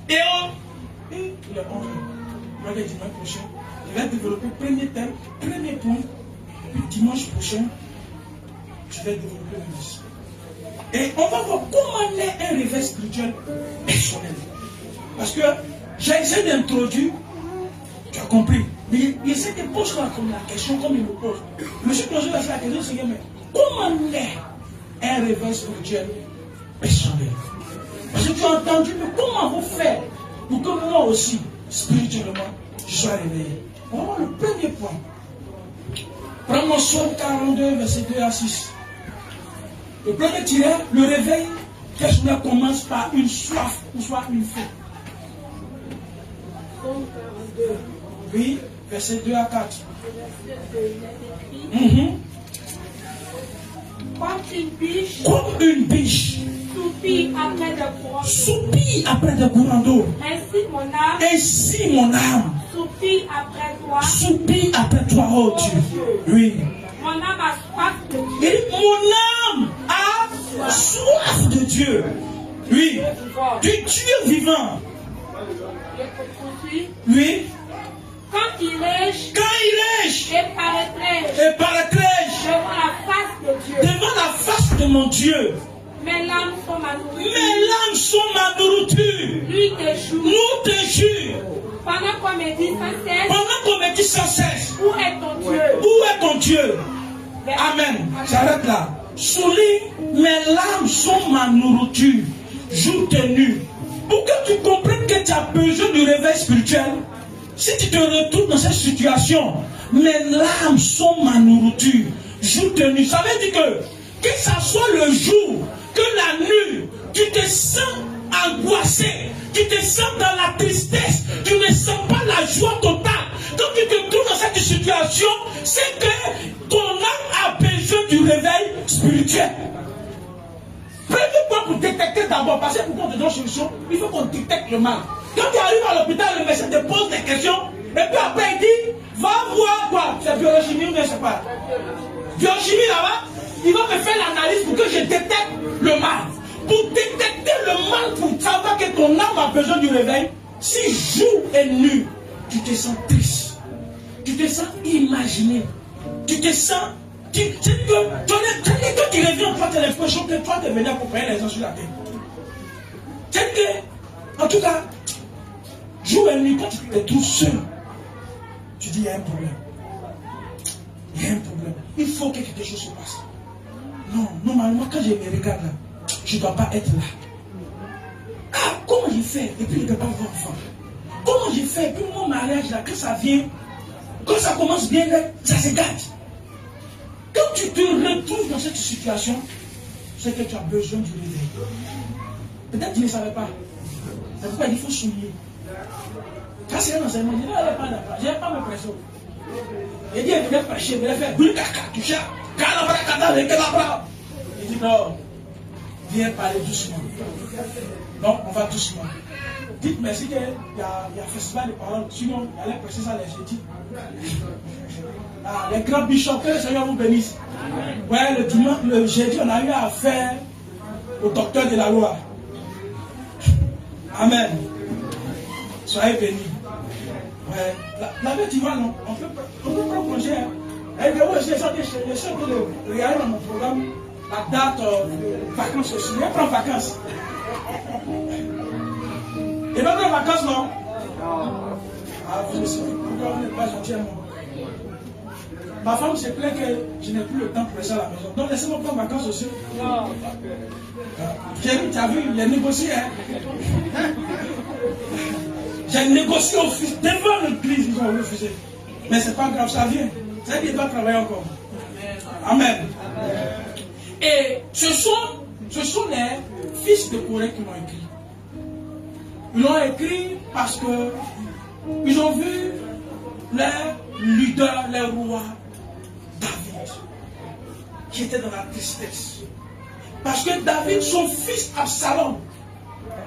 Et le 11, le dimanche prochain, je vais développer premier thème, premier point. Puis dimanche prochain, je vais développer le reste. Et on va voir comment est un réveil spirituel personnel. Parce que j'ai essayé d'introduire, tu as compris, mais il essaie de poser la question comme il me pose. Monsieur posé la question, c'est mais comment est un réveil spirituel personnel? Parce que tu as entendu, mais comment vous faire pour que moi aussi, spirituellement, je sois réveillé? On va voir le premier point. Prends-moi Psaume 42, verset 2 à 6. Le premier tiré, le réveil personnel commence par une soif ou soit une faim. Psaume 42. Oui, verset 2 à 4. Comme une biche. Soupire après des courants d'eau. Ainsi mon âme. Soupire après toi, oh Dieu. Oui. Mon âme a soif de Dieu. Et mon âme a soif de Dieu. Oui. Du Dieu vivant. Oui. Quand il lèche et paraîtrait devant la face de Dieu. Devant la face de mon Dieu. Mes larmes sont ma nourriture. Mes larmes sont ma nourriture. Lui te jure. Nous te jure. Pendant qu'on me dit sans cesse. Où est ton Dieu? Où est ton Dieu? Amen. J'arrête là. Souligne, mes larmes sont ma nourriture. Jour tenu. Pour que tu comprennes que tu as besoin du réveil spirituel, si tu te retrouves dans cette situation, mes larmes sont ma nourriture. Jour tenu. Ça veut dire que ça soit le jour, que la nuit, tu te sens angoissé, tu te sens dans la tristesse, tu ne sens pas la joie totale. Quand tu te trouves dans cette situation, c'est que ton âme a besoin du réveil spirituel. Premier point pour détecter d'abord, parce que pour qu'on te donne solution, il faut qu'on détecte le mal. Quand tu arrives à l'hôpital, le médecin te pose des questions, et puis après il dit, va voir quoi? C'est biochimie ou bien je sais pas. Biochimie là-bas, il va me faire l'analyse pour que je détecte le mal. Pour détecter le mal, pour savoir que ton âme a besoin du réveil, si jour et nuit, tu te sens triste, tu te sens imaginé, tu te sens... Quand tu reviens, toi, tu as l'impression que toi, tu es venu pour payer les gens sur la terre. C'est que, en tout cas, jour et nuit, quand tu te trouves seul, tu dis, il y a un problème. Il y a un problème. Il faut que quelque chose se passe. Non, normalement, quand je me regarde là, je ne dois pas être là. Ah, comment j'ai fait? Et puis, je ne peux pas avoir enfant. Comment j'ai fait? Et puis, mon mariage là, quand ça vient, quand ça commence bien, là, ça se gâte. Quand tu te retrouves dans cette situation, c'est que tu as besoin du réveil. Peut-être que tu ne savais pas. C'est pourquoi il faut souligner. Quand c'est un enseignement, il dit, non, elle n'est pas là-bas. Je n'ai pas me pression. Il dit, elle venait prêcher, elle venait faire brûle caca, tu sais. Il dit, non, viens parler doucement. Non, on va doucement. Dites merci qu'il y a un festival de paroles. Sinon, il allait prêcher ça les jeudis. Ah, les grands bishops, que le Seigneur vous bénisse. Ouais, le dimanche, le jeudi, on a eu affaire au docteur de la loi. Amen. Soyez bénis. Ouais. La veille, tu vois, non, on peut pas congé. Et bien, j'ai sorti de regarder dans mon programme la date vacances aussi. Je vais prendre vacances. Et même les vacances, non? Ah, vous savez, pourquoi vous n'êtes pas gentil à moi? Ma femme se plaint que je n'ai plus le temps pour rester à la maison. Donc laissez-moi prendre vacances aussi. J'ai vu, tu as vu, j'ai négocié. Hein? J'ai négocié au fils devant l'église, ils ont refusé. Mais c'est pas grave, ça vient. C'est qu'il doit travailler encore. Amen. Et ce sont les fils de Corée qui l'ont écrit. Ils l'ont écrit parce que ils ont vu leur leader, leur roi, David, qui était dans la tristesse. Parce que David, son fils Absalom,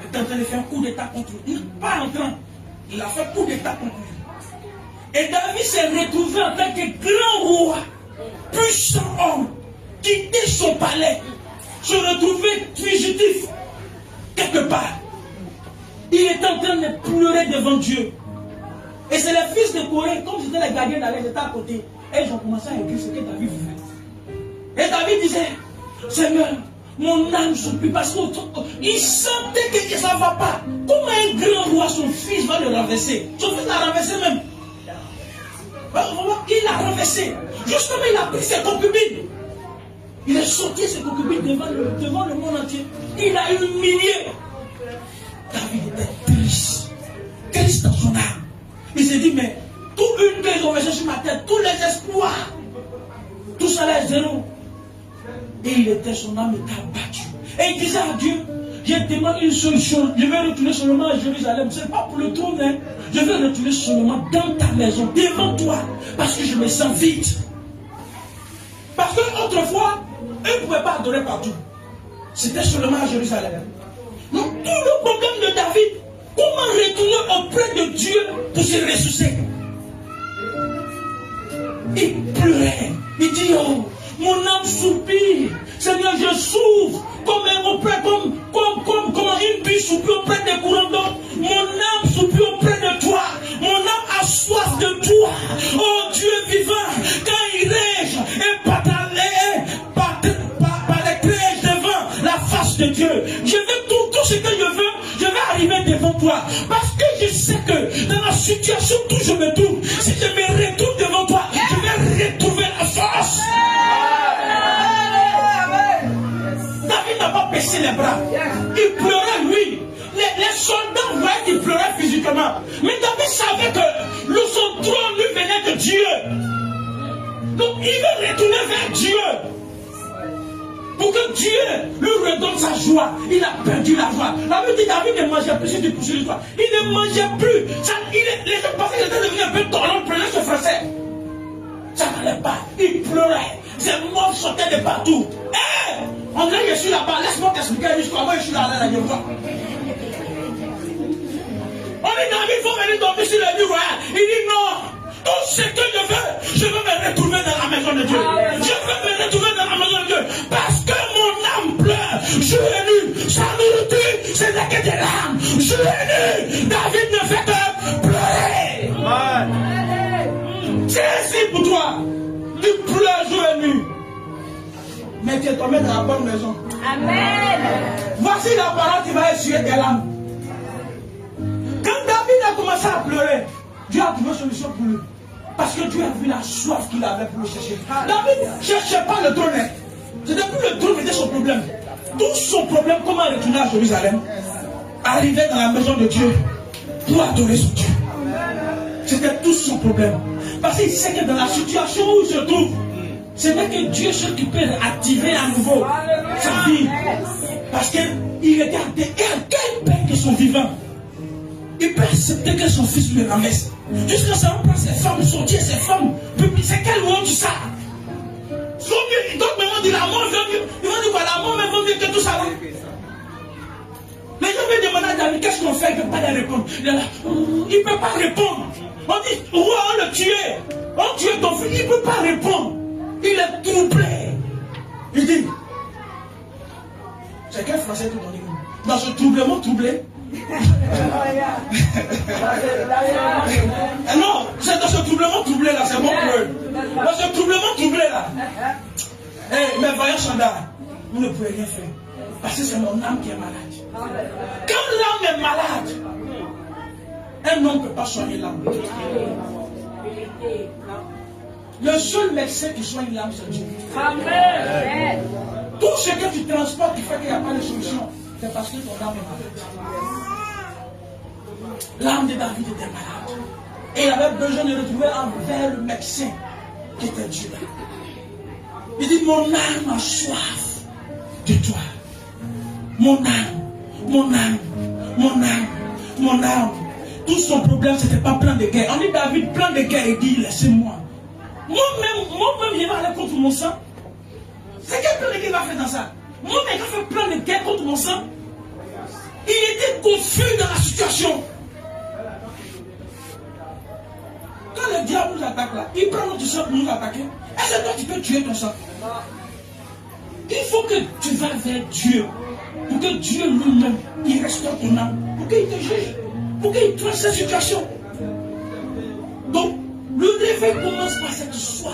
est en train de faire un coup d'état contre lui. Il n'est pas en train. Il a fait un coup d'état contre lui. Et David s'est retrouvé en tant que grand roi, puissant homme, quitter son palais, se retrouver fugitif quelque part. Il est en train de pleurer devant Dieu. Et c'est les fils de Corée, comme c'était les gardiens d'Alès, ils étaient à côté. Et ils ont commencé à écrire ce que David voulait. Et David disait, Seigneur, mon âme souffle parce qu'il sentait que ça ne va pas. Comment un grand roi, son fils va le renverser? Son fils l'a renversé même. Il l'a renversé. Justement, il a pris ses concubines. Il a sorti ses concubines devant le monde entier. Il a humilié. David était triste. Triste dans son âme. Il s'est dit, mais tout une que ils ont versé sur ma tête, tous les espoirs, tout ça là est zéro. Et il était, son âme était abattue. Et il disait à Dieu, je demande une solution. Je vais retourner seulement à Jérusalem. Ce n'est pas pour le trône, hein. Je vais retourner seulement dans ta maison, devant toi, parce que je me sens vide. Parce qu'autrefois, eux ne pouvaient pas adorer partout. C'était seulement à Jérusalem. Donc tout le problème de David, comment retourner auprès de Dieu pour se ressourcer? Il pleurait. Il dit, oh, mon âme soupire. Seigneur, je souffre comme un auprès, comment soupire auprès des courants d'eau. Mon âme soupire auprès de toi. Mon âme a soif de toi. Oh Dieu vivant, quand il rège et par les crèches devant la face de Dieu, je veux tout ce que je veux, je vais arriver devant toi. Parce que je sais que dans la situation où je me trouve, si je me retrouve devant toi, je vais retrouver la force. David n'a pas baissé les bras. Il pleurait, lui. Les soldats voyaient qu'il pleurait physiquement. Mais David savait que son trône lui venait de Dieu. Donc il veut retourner vers Dieu. Pour que Dieu lui redonne sa joie. Il a perdu la joie. La Bible dit David ne mangeait plus, c'est pour l'histoire. Il ne mangeait plus. Les gens pensaient qu'il était devenu un peu torrent, prenait ce français. Ça n'allait pas. Il pleurait. Ses morts sortaient de partout. On dirait que je suis là-bas. Laisse-moi t'expliquer comment je suis là-bas. On dit David, il faut venir dormir sur le mur. Il dit non. Tout ce que je veux me retrouver dans la maison de Dieu. Je veux me retrouver dans la maison de Dieu. Parce que mon âme pleure. Je est nu. Sa nourriture, ce n'est que des larmes. Je est nu. David ne fait que pleurer. C'est ainsi pour toi. Tu pleures, je est nu. Mais tu es tombé dans la bonne maison. Amen. Voici la parole qui va essuyer tes larmes. Quand David a commencé à pleurer, Dieu a trouvé une solution pour lui. Parce que Dieu a vu la soif qu'il avait pour le chercher. David ne cherchait pas le trône. C'était plus le trône qui était son problème. Tout son problème, comment retourner à Jérusalem, arriver dans la maison de Dieu pour adorer son Dieu. C'était tout son problème. Parce qu'il sait que dans la situation où il se trouve, ce n'est que Dieu seul qui peut activer à nouveau sa vie. Parce qu'il était à quel père que son vivant. Il peut accepter que son fils lui ramasse. Jusqu'à ça, on prend ses femmes, sortir ses femmes. C'est quel mot tu ça? Donc maintenant, dit la mort veut mieux. Ils vont dire, la mort veut mieux que tout ça. Les gens veulent demander à David, qu'est-ce qu'on fait? Il ne peut pas les répondre. Il ne peut pas répondre. On dit, roi, on le tuait. On tuait ton fils. Il ne peut pas répondre. Il est troublé. Il dit, c'est quel français tout dans les mots? Dans ce troublement troublé. Non, c'est dans ce troublement troublé là, c'est bon pour eux. Dans ce troublement troublé là. Mais voyons Chanda, vous ne pouvez rien faire. Parce que c'est mon âme qui est malade. Quand l'âme est malade, un homme ne peut pas soigner l'âme. Le seul médecin qui soigne l'âme, c'est Dieu. Amen. Tout ce que tu transportes qui fait qu'il n'y a pas de solution, c'est parce que ton âme est malade. L'âme de David était malade. Et il avait besoin de retrouver envers le médecin qui était Dieu. Il dit, mon âme a soif de toi. Mon âme, mon âme, mon âme, mon âme. Tout son problème, ce n'était pas plein de guerre. On dit David, plein de guerre, il dit, laissez-moi. Moi-même, il va aller contre mon sang. C'est quel plan de guerre il va faire dans ça? Moi-même, il a fait plein de guerre contre mon sang. Il était confus dans la situation. Quand le diable nous attaque là, il prend notre sang pour nous attaquer. Est-ce que toi tu peux tuer ton sang? Il faut que tu vas vers Dieu. Pour que Dieu lui-même, il restaure ton âme. Pour qu'il te juge. Pour qu'il traite cette situation. Donc, le réveil commence par cette soif.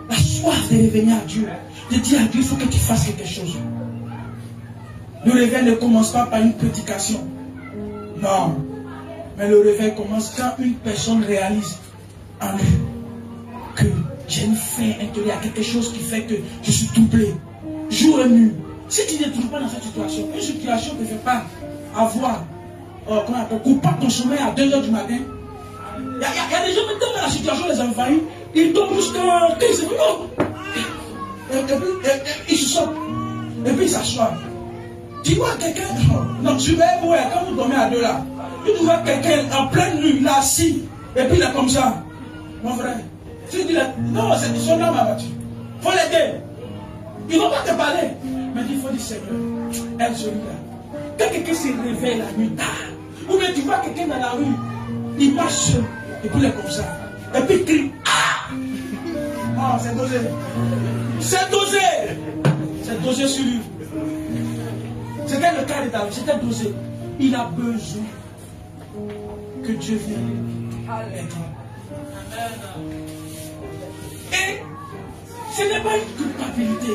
La soif de revenir à Dieu. De dire à Dieu, il faut que tu fasses quelque chose. Le réveil ne commence pas par une prédication. Non. Mais le réveil commence quand une personne réalise en lui que j'ai une faim intérieure, quelque chose qui fait que je suis troublé, jour et nuit. Si tu ne te trouves pas dans cette situation, une situation ne te fait pas avoir, coupable ton sommeil à 2h du matin. Il y a des gens maintenant dans la situation les envahit, ils tombent jusqu'à 15 minutes. Et puis ils se sortent. Et puis ils s'assoient. Tu vois quelqu'un, non, tu vas voir quand vous dormez à deux là. Tu vois quelqu'un en pleine nuit, il est assis, et puis il est comme ça. Mon frère, tu dis, non, c'est son âme abattu. Il faut l'aider. Il ne va pas te parler. Mais il faut dire, Seigneur, elle se là. Quand quelqu'un se réveille la nuit tard, ou bien tu vois quelqu'un dans la rue, il marche seul, et puis il est comme ça. Et puis il crie, ah! Ah, c'est dosé. C'est dosé. C'est dosé sur lui. C'était le cas de David, c'était dosé. Il a besoin que Dieu vienne l'aider. Et ce n'est pas une culpabilité.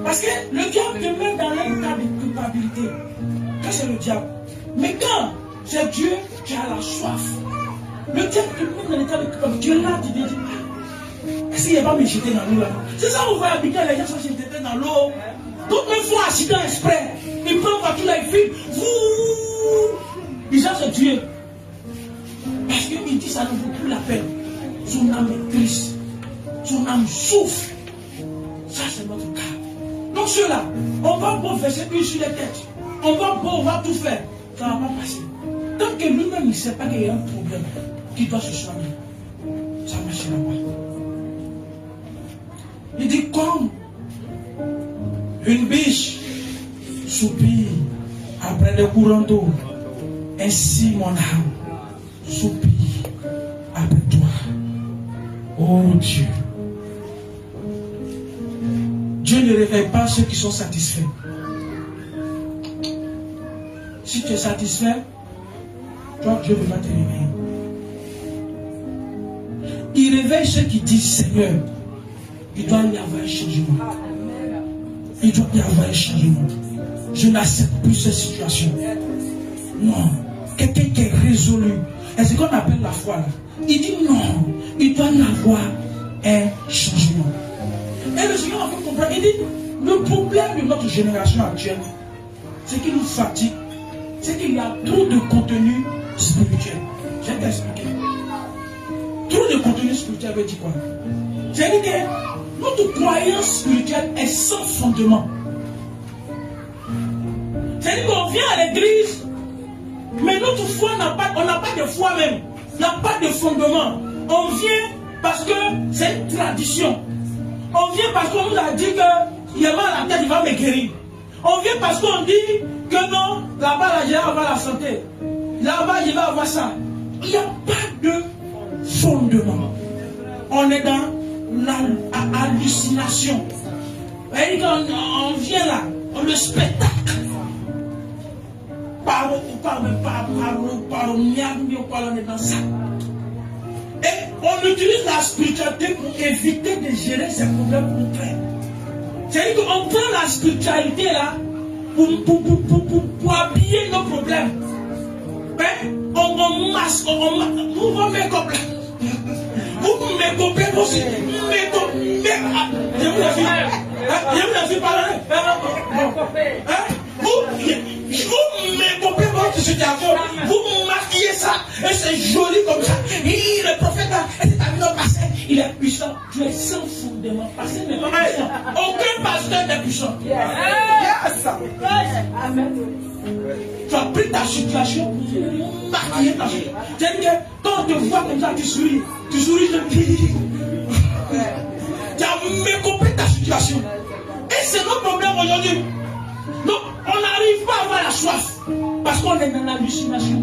Parce que le diable te met dans un cas de culpabilité. Quand c'est le diable. Mais quand c'est Dieu qui a la soif, le diable te met dans l'état de culpabilité. Dieu là, tu te dis, est-ce qu'il ne va pas me jeter dans l'eau là? C'est ça où vous voyez habiter les gens sont jetés dans l'eau. Toutes les fois, accident exprès. Ils prennent voiture là, ils filment. Ils cherchent Dieu. Parce qu'il dit ça ne vaut plus la peine. Son âme est triste. Son âme souffre. Ça, c'est notre cas. Donc ceux-là, on va beau verser une sur les têtes. On va tout faire. Ça ne va pas passer. Tant que lui-même ne sait pas qu'il y a un problème, qu'il doit se soigner, ça ne marchera pas. Il dit comme une biche soupire après des courants d'eau, ainsi mon âme soupire après toi. Oh Dieu. Dieu ne réveille pas ceux qui sont satisfaits. Si tu es satisfait, toi Dieu ne va te réveiller. Il réveille ceux qui disent Seigneur, il doit y avoir un changement. Il doit y avoir un changement. Je n'accepte plus cette situation. Non. Quelqu'un qui est résolu. Et c'est ce qu'on appelle la foi là. Il dit non. Il doit y avoir un changement. Et le Seigneur a fait comprendre. Il dit le problème de notre génération actuelle, c'est qu'il nous fatigue. C'est qu'il y a trop de contenu spirituel. Je vais t'expliquer. Trop de contenu spirituel veut dire quoi? C'est-à-dire que notre croyance spirituelle est sans fondement. C'est-à-dire qu'on vient à l'église, mais notre foi on n'a pas de foi même. On n'a pas de fondement. On vient parce que c'est une tradition. On vient parce qu'on nous a dit que il y a mal à la tête, il va me guérir. On vient parce qu'on dit que non, là-bas, là, je vais avoir la santé. Là-bas, je vais avoir ça. Il n'y a pas de fondement. On est dans l'hallucination. On vient là, le spectacle. On est dans ça. Et on utilise la spiritualité pour éviter de gérer ces problèmes concrets. C'est-à-dire qu'on prend la spiritualité là pour habiller nos problèmes. On masque, on va mettre comme là. Vous me coupez aussi. Je vous la suis parlé. Vous me coupez votre situation. Vous maquillez ça. Et c'est joli comme ça. Et le prophète là, il est puissant. Tu es sans fondement. Parce qu'il n'est pas puissant. Aucun pasteur n'est puissant. Amen. Tu as pris ta situation pour maquiller ta situation. C'est-à-dire que quand on te voit comme ça, tu souris de pire. Tu as mécoupé ta situation. Et c'est notre problème aujourd'hui. Donc, on n'arrive pas à avoir la soif. Parce qu'on est dans l'hallucination.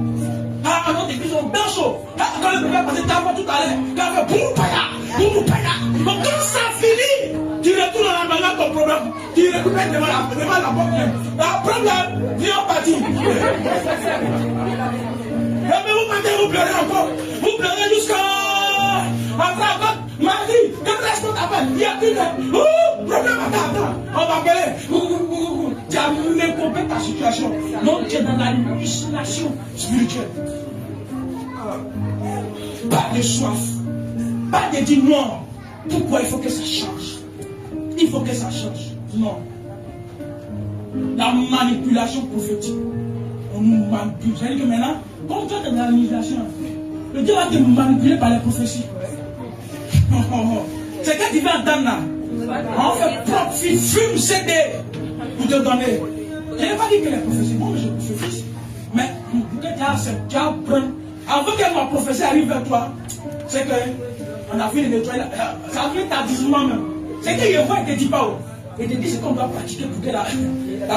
À notre église, on danse. Quand le bébé passait ta voix tout à l'heure, quand on fait boum, paya. Donc, quand ça finit, tu retournes à la maison ton problème. Tu récupères devant la porte. Le problème, viens partir. Mais vous partez, vous pleurez encore. Vous pleurez jusqu'à. Après, Marie, quand est-ce qu'on t'appelle? Il y a plus de. Problème, attends. On va appeler. Tu as mécoupé ta situation. Donc tu es dans l'hallucination spirituelle. Pas de soif. Pas de dire non. Pourquoi il faut que ça change? Il faut que ça change. Non. La manipulation prophétique. On nous manipule. C'est-à-dire que maintenant, comme toi tu es dans la manipulation, le Dieu va te manipuler par les prophéties. C'est quand tu vas dans là. On fait propre fume CD pour te donner. Je n'ai pas dit que les prophéties, moi je prophétise. Mais tu as prendre. Avant que ma prophétie arrive vers toi, c'est qu'on a fait le nettoyer. Ça a fait tardivement même. C'est que je vois et te dit pas. Et te dit ce qu'on doit pratiquer pour que la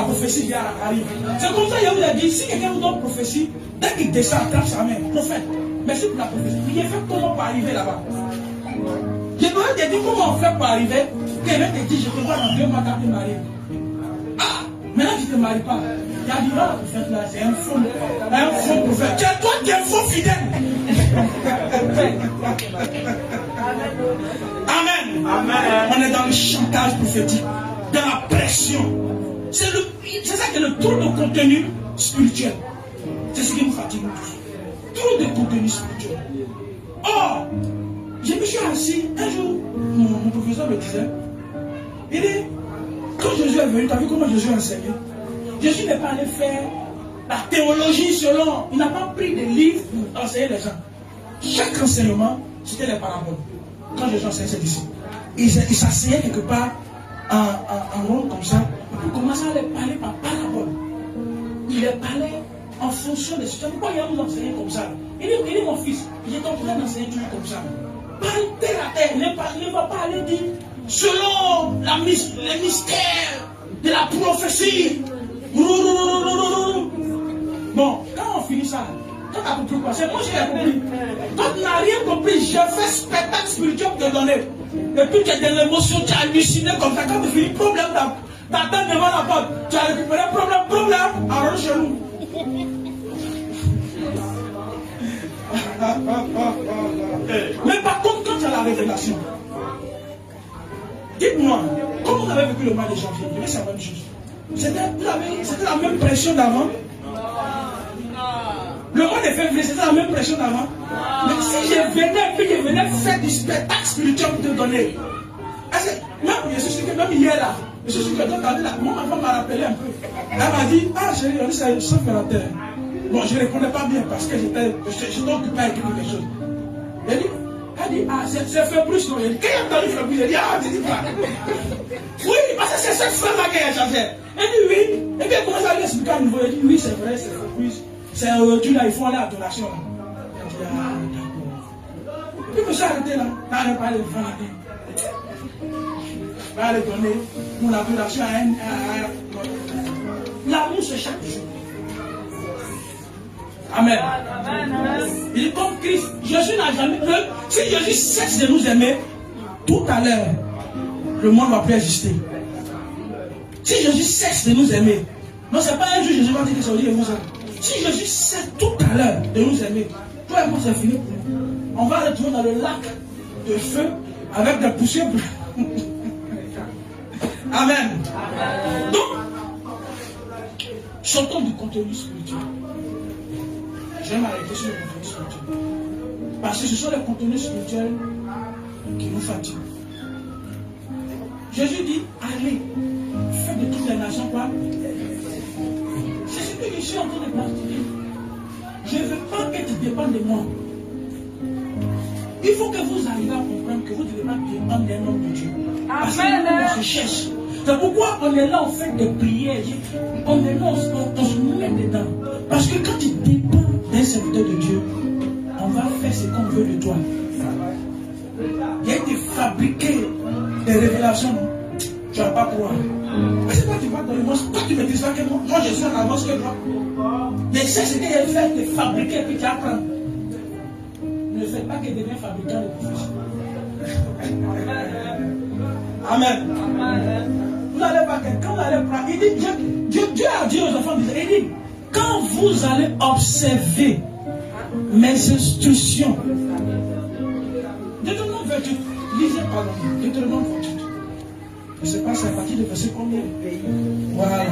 prophétie arrive. C'est comme ça que je vous ai dit, si quelqu'un vous donne prophétie, dès qu'il descend, attrape sa main, prophète, merci pour la prophétie. Il fait comment pour arriver là-bas. Je dois te dire comment on fait pour arriver. Quelqu'un te dit, je te vois dans 2 mois quand tu m'arrives. Ah, maintenant ne te maries pas. Il a dit, ah, le prophète là, c'est un faux prophète. Tu es toi qui es un faux fidèle. Amen. On est dans le chantage prophétique, dans la pression. C'est ça qui est le trop de contenu spirituel. C'est ce qui nous fatigue tous. Trop de contenu spirituel. Or, je me suis assis un jour, mon professeur me disait, il dit, quand Jésus est venu, tu as vu comment Jésus a enseigné? Jésus n'est pas allé faire la théologie selon, il n'a pas pris des livres pour enseigner les gens. Chaque enseignement, c'était les paraboles. Quand Jésus enseignait ses disciples, il s'asseyait quelque part en rond comme ça, et puis commençait à les parler par parabole. Il les parlait en fonction des situations. Pourquoi il a nous enseigné comme ça? Il dit mon fils, j'étais en train d'enseigner toujours comme ça. Parle terre à terre, ne va pas aller dire selon les mystères de la prophétie. Bon, quand on finit ça, quand tu as compris quoi? C'est moi qui ai compris. Quand tu n'as rien compris, je fais spectacle spirituel pour te donner. Et puis tu as de l'émotion, tu as halluciné comme ça. Quand tu finis, problème, t'attends devant la porte. Tu as récupéré problème, alors chez nous. Mais par contre, quand tu as la révélation, dites-moi, comment vous avez vécu le mois de janvier? Je vais savoir une chose. C'était la même pression d'avant. Le mois de février, c'était la même pression d'avant. Mais si je venais faire du spectacle spirituel pour te donner. Je suis sûr que même hier là, je suis sûr que mon enfant m'a rappelé un peu. Elle m'a dit, ah chérie, on dit ça fait la terre. Bon, je ne répondais pas bien parce que j'étais occupé à écrire quelque chose. Elle dit, ah, c'est Fabrice, non? Elle dit, quand il a entendu Fabrice, elle dit, ah, tu dis pas. Oui, parce que c'est cette femme-là qui a changé. Elle dit, oui. Et puis elle commence à lui expliquer à nouveau. Elle dit, oui, c'est vrai, c'est Fabrice. C'est aujourd'hui là, il faut aller à l'adoration. Elle dit, ah, d'accord. Et puis je me suis arrêté là. Là, elle parlait de devant la terre. Va aller donner mon adoration à l'amour, c'est chaque jour. Amen. Il est comme Christ. Jésus n'a jamais. Si Jésus cesse de nous aimer, tout à l'heure, le monde ne va plus exister. Si Jésus cesse de nous aimer, non, c'est pas un jour Jésus va dire que c'est aujourd'hui et vous aimez. Si Jésus cesse tout à l'heure de nous aimer, toi et moi c'est fini. On va retourner dans le lac de feu avec des poussières. Amen. Donc, sortons du contenu spirituel. Je vais m'arrêter sur le contenu spirituel. Parce que ce sont les contenus spirituels qui nous fatiguent. Jésus dit, allez, faites de toutes les nations quoi? C'est ce que je suis en train de pratiquer. Je ne veux pas que tu dépendes de moi. Il faut que vous arriviez à comprendre que vous ne devez pas dépendre d'un homme de Dieu. Parce que nous, on se cherche. C'est pourquoi on est là en fait de prière. On est là, on se met dedans. Parce que quand tu dépends d'un serviteur de Dieu, on va faire ce qu'on veut de toi. Il y a été fabriqué des révélations. Tu n'as pas pouvoir. Mais c'est toi qui vas dans le monde. Toi tu ne maîtrises pas que moi. Moi je suis en avance que toi. Mais c'est ce qu'elle fait, de fabriquer et puis tu apprends. Ne faites pas qu'elle devienne fabricant de prophétie. Amen. Vous n'allez pas, quand vous allez prendre, il dit, Dieu a dit aux enfants, il dit, quand vous allez observer mes instructions, Deutéronome 28, lisez pardon, Deutéronome 28. Je ne sais pas, c'est à partir de verset combien? Voilà.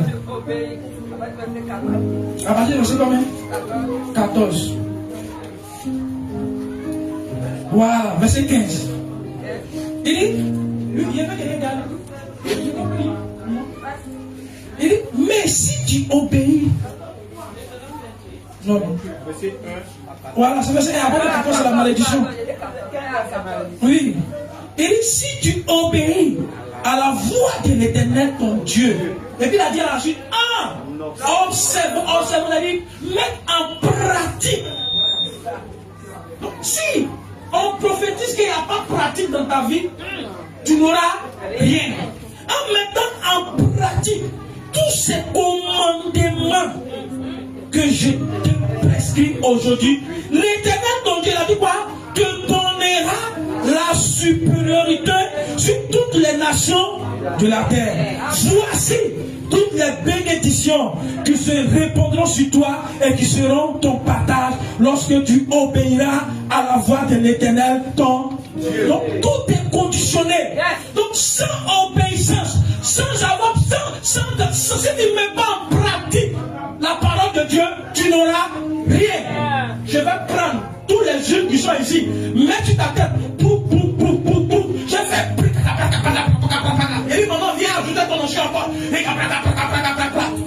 À partir de verset combien? 14. Voilà, verset 15. Il dit, il y avait quelqu'un là. Il dit, mais si tu obéis. Non, non. Voilà, c'est verset 1. Après le 14, c'est la malédiction. Oui. Il dit, si tu obéis à la voix de l'Éternel ton Dieu. Et puis il a dit à la suite, observe, on a dit, mettre en pratique. Donc si on prophétise qu'il n'y a pas de pratique dans ta vie, tu n'auras rien. En mettant en pratique tous ces commandements que je te prescris aujourd'hui, l'Éternel ton Dieu a dit quoi? Te donnera la supériorité sur toutes les nations de la terre. Voici toutes les bénédictions qui se répandront sur toi et qui seront ton partage lorsque tu obéiras à la voix de l'Éternel, ton Dieu. Donc tout est conditionné. Donc sans obéissance, sans avoir, si tu ne mets pas en pratique la parole de Dieu, tu n'auras rien. Je vais prendre tous les jeunes qui sont ici, mets sur ta tête, je fais. Et lui, maman, viens ajouter ton chien encore.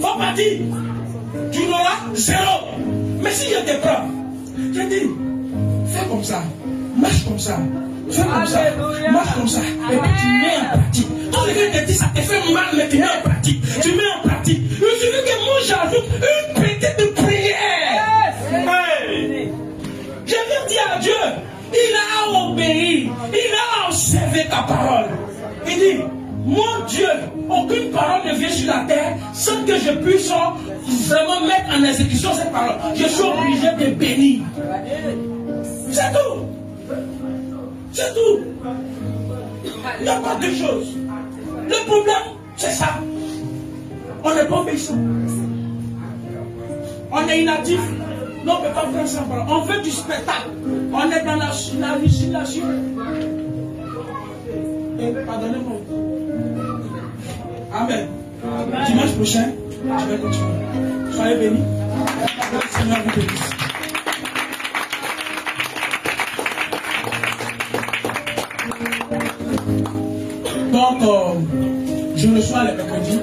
Faut pas dire, tu n'auras zéro. Mais si je te prends, je dis, fais comme ça, marche comme ça, fais comme ça, marche comme ça, et puis tu mets en pratique. Quand le gars te dit ça te fait mal, mais tu mets en pratique. Tu mets en pratique. Il suffit que moi j'ajoute une petite prière. Hey. Je viens dire à Dieu, il a obéi, il a observé ta parole. Il dit, mon Dieu, aucune parole ne vient sur la terre sans que je puisse vraiment mettre en exécution cette parole. Je suis obligé de bénir. C'est tout. C'est tout. Il n'y a pas de choses. Le problème, c'est ça. On n'est pas obéissant. On est inactif. Non, on ne peut pas prendre ça. On veut du spectacle. On est dans la hallucination. Pardonnez-moi. Amen. Dimanche prochain, je vais continuer. Soyez bénis. Le Seigneur vous bénisse. Donc, je reçois les mercredis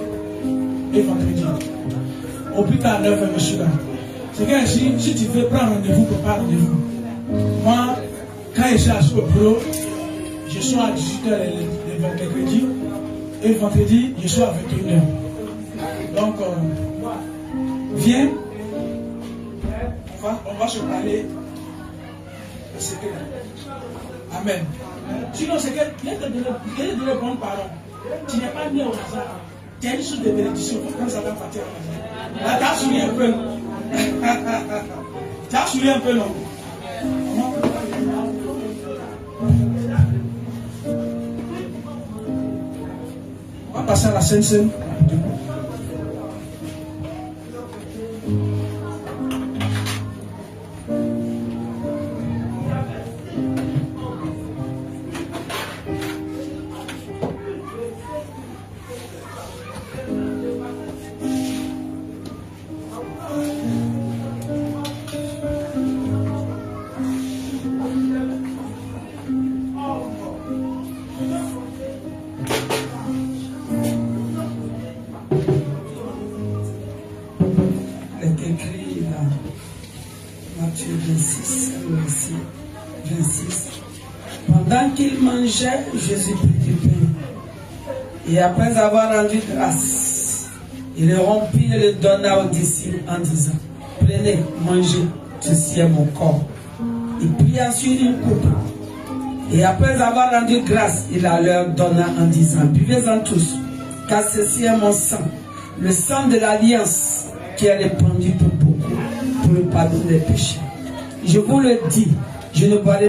et vendredis. Au plus tard, 9h, je suis là. C'est que si tu veux prendre rendez-vous, prépare rendez-vous. Moi, quand je suis assis au bureau, je suis à 18h les mercredis et vendredi, je suis à 21h. Donc, viens, on va se parler. C'est que, amen. Sinon, c'est que, il y a de bonnes paroles. Tu n'es pas né au hasard. Tu as une source de bénédiction. Quand ça va partir à la maison. Là, tu as souri un peu. Tu as souri un peu, non? On va passer à la Sainte-Seine. Pendant qu'il mangeait, Jésus prit du pain. Et après avoir rendu grâce, il le rompit et le donna aux disciples en disant, prenez, mangez, ceci est mon corps. Il prit ensuite une coupe. Et après avoir rendu grâce, il la leur donna en disant, buvez-en tous, car ceci est mon sang, le sang de l'alliance qui est répandu pour beaucoup, pour le pardon des péchés. Je vous le dis, je ne boirai